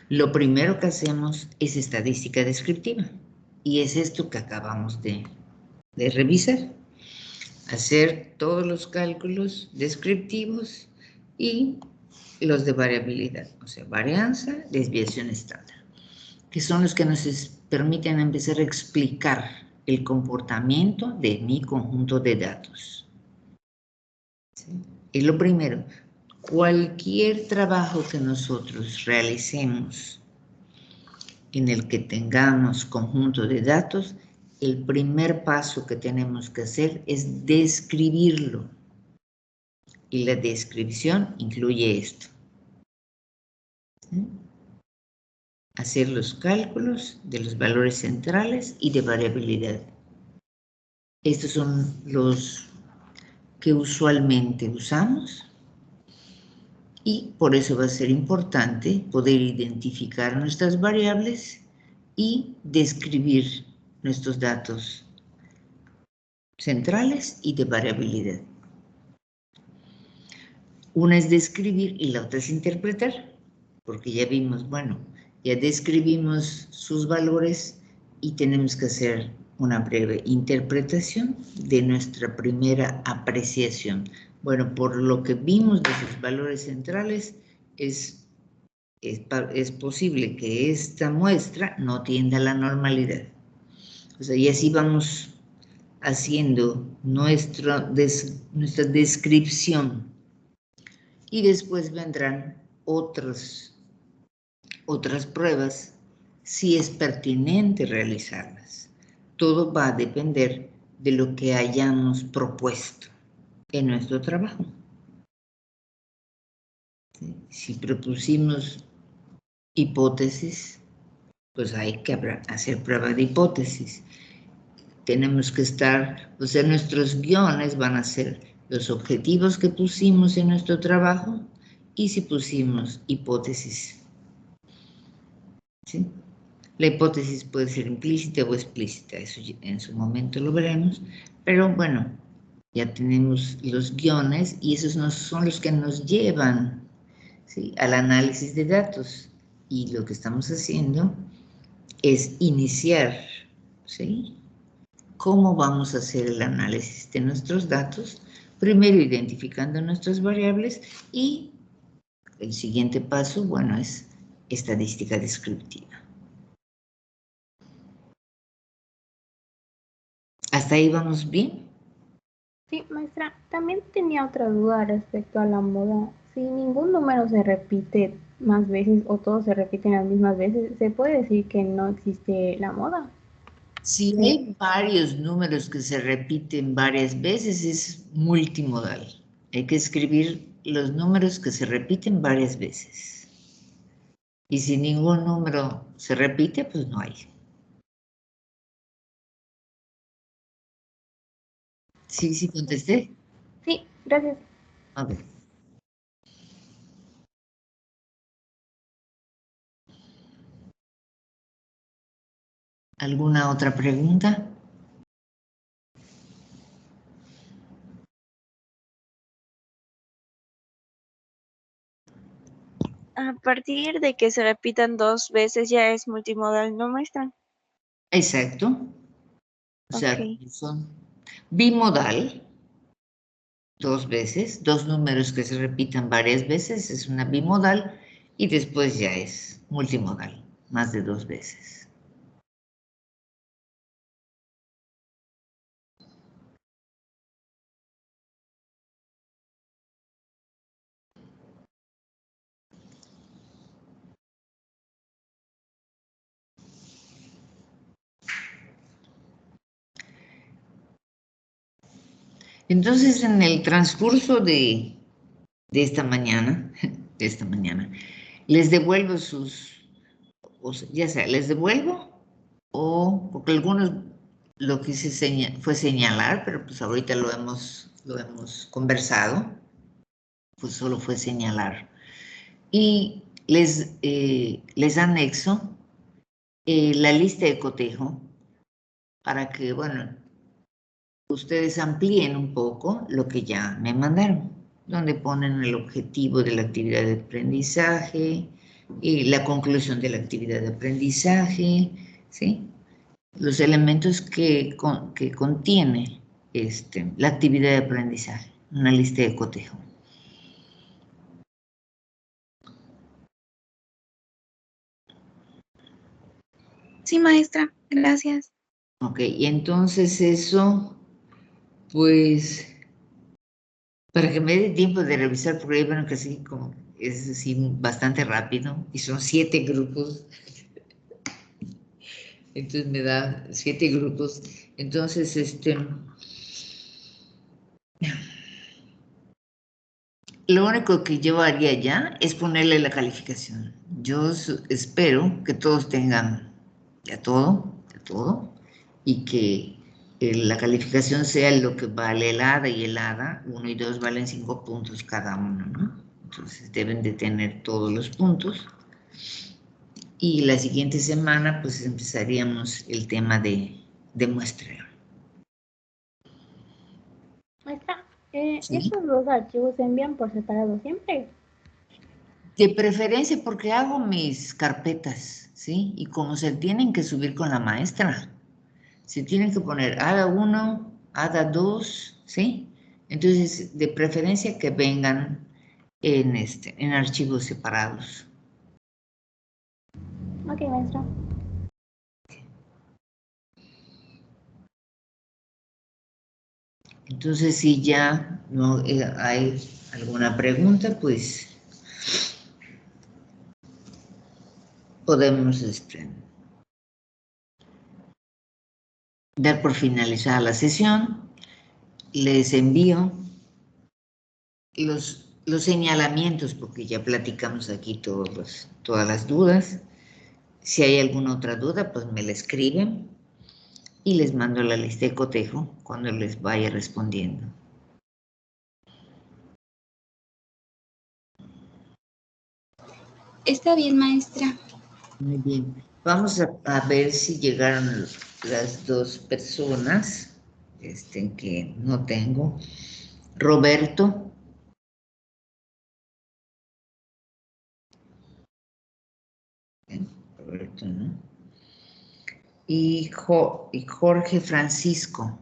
lo primero que hacemos es estadística descriptiva. Y es esto que acabamos de revisar. Hacer todos los cálculos descriptivos y los de variabilidad, o sea, varianza, desviación estándar, que son los que nos permiten empezar a explicar el comportamiento de mi conjunto de datos. ¿Sí? Y lo primero, cualquier trabajo que nosotros realicemos en el que tengamos conjunto de datos, el primer paso que tenemos que hacer es describirlo. Y la descripción incluye esto. ¿Sí? Hacer los cálculos de los valores centrales y de variabilidad. Estos son los que usualmente usamos y por eso va a ser importante poder identificar nuestras variables y describir nuestros datos centrales y de variabilidad. Una es describir y la otra es interpretar, porque ya vimos, bueno, ya describimos sus valores y tenemos que hacer una breve interpretación de nuestra primera apreciación. Bueno, por lo que vimos de sus valores centrales, es posible que esta muestra no tienda a la normalidad. O sea, y así vamos haciendo nuestra descripción. Y después vendrán otras pruebas si es pertinente realizarlas. Todo va a depender de lo que hayamos propuesto en nuestro trabajo. ¿Sí? Si propusimos hipótesis, pues hay que hacer prueba de hipótesis. Tenemos que estar, o sea, nuestros guiones van a ser los objetivos que pusimos en nuestro trabajo y si pusimos hipótesis. ¿Sí? La hipótesis puede ser implícita o explícita, eso en su momento lo veremos, pero bueno, ya tenemos los guiones y esos son los que nos llevan, ¿sí?, al análisis de datos. Y lo que estamos haciendo es iniciar, ¿sí?, cómo vamos a hacer el análisis de nuestros datos, primero identificando nuestras variables y el siguiente paso, bueno, es estadística descriptiva. ¿Hasta ahí vamos bien? Sí, maestra, también tenía otra duda respecto a la moda. Si ningún número se repite más veces o todos se repiten las mismas veces, ¿se puede decir que no existe la moda? Si hay varios números que se repiten varias veces, es multimodal. Hay que escribir los números que se repiten varias veces. Y si ningún número se repite, pues no hay. Sí, contesté. Sí, gracias. Ok. ¿Alguna otra pregunta? A partir de que se repitan 2 veces ya es multimodal, ¿no, maestra? Exacto. O sea, Ok. son bimodal, 2 veces, 2 números que se repitan varias veces, es una bimodal, y después ya es multimodal, más de 2 veces. Entonces, en el transcurso de esta mañana, les devuelvo ya sea, les devuelvo porque algunos lo que hice fue señalar, pero pues ahorita lo hemos conversado, pues solo fue señalar. Y les anexo la lista de cotejo para que, bueno, ustedes amplíen un poco lo que ya me mandaron, donde ponen el objetivo de la actividad de aprendizaje, y la conclusión de la actividad de aprendizaje, ¿sí? Los elementos que contiene la actividad de aprendizaje, una lista de cotejo. Sí, maestra, gracias. Ok, y entonces eso, pues, para que me dé tiempo de revisar, porque bueno, que sí, como es así bastante rápido, y son 7 grupos, entonces me da 7 grupos, entonces, lo único que yo haría ya es ponerle la calificación. Yo espero que todos tengan ya todo, y que la calificación sea lo que vale el hada y el hada, 1 y 2 valen 5 puntos cada uno, ¿no? Entonces deben de tener todos los puntos. Y la siguiente semana, pues empezaríamos el tema de muestreo. Maestra, ¿Sí? ¿estos dos archivos se envían por separado siempre? De preferencia porque hago mis carpetas, ¿sí? Y como se tienen que subir con la maestra, se tienen que poner ADA 1, ADA 2, ¿sí? Entonces, de preferencia que vengan en archivos separados. Ok, maestra. Entonces, si ya no hay alguna pregunta, pues podemos dar por finalizada la sesión. Les envío los señalamientos, porque ya platicamos aquí todas las dudas. Si hay alguna otra duda, pues me la escriben y les mando la lista de cotejo cuando les vaya respondiendo. Está bien, maestra. Muy bien. Vamos a ver si llegaron las 2 personas que no tengo. Roberto. Roberto, ¿no? Y Jorge Francisco.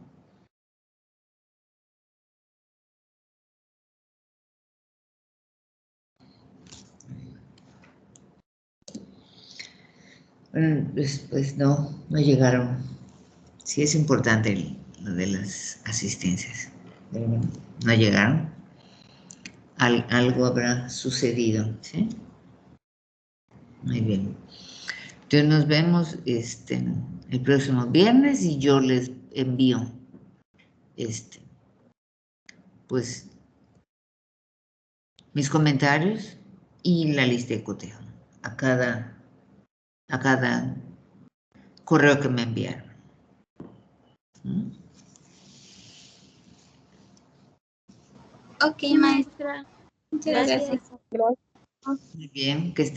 Pues no llegaron. Sí es importante lo de las asistencias. Pero bueno, no llegaron. Algo habrá sucedido, ¿sí? Muy bien. Entonces nos vemos el próximo viernes y yo les envío pues mis comentarios y la lista de cotejo a cada correo que me enviaron. Ok, maestra. Muchas gracias. Muy bien, que estén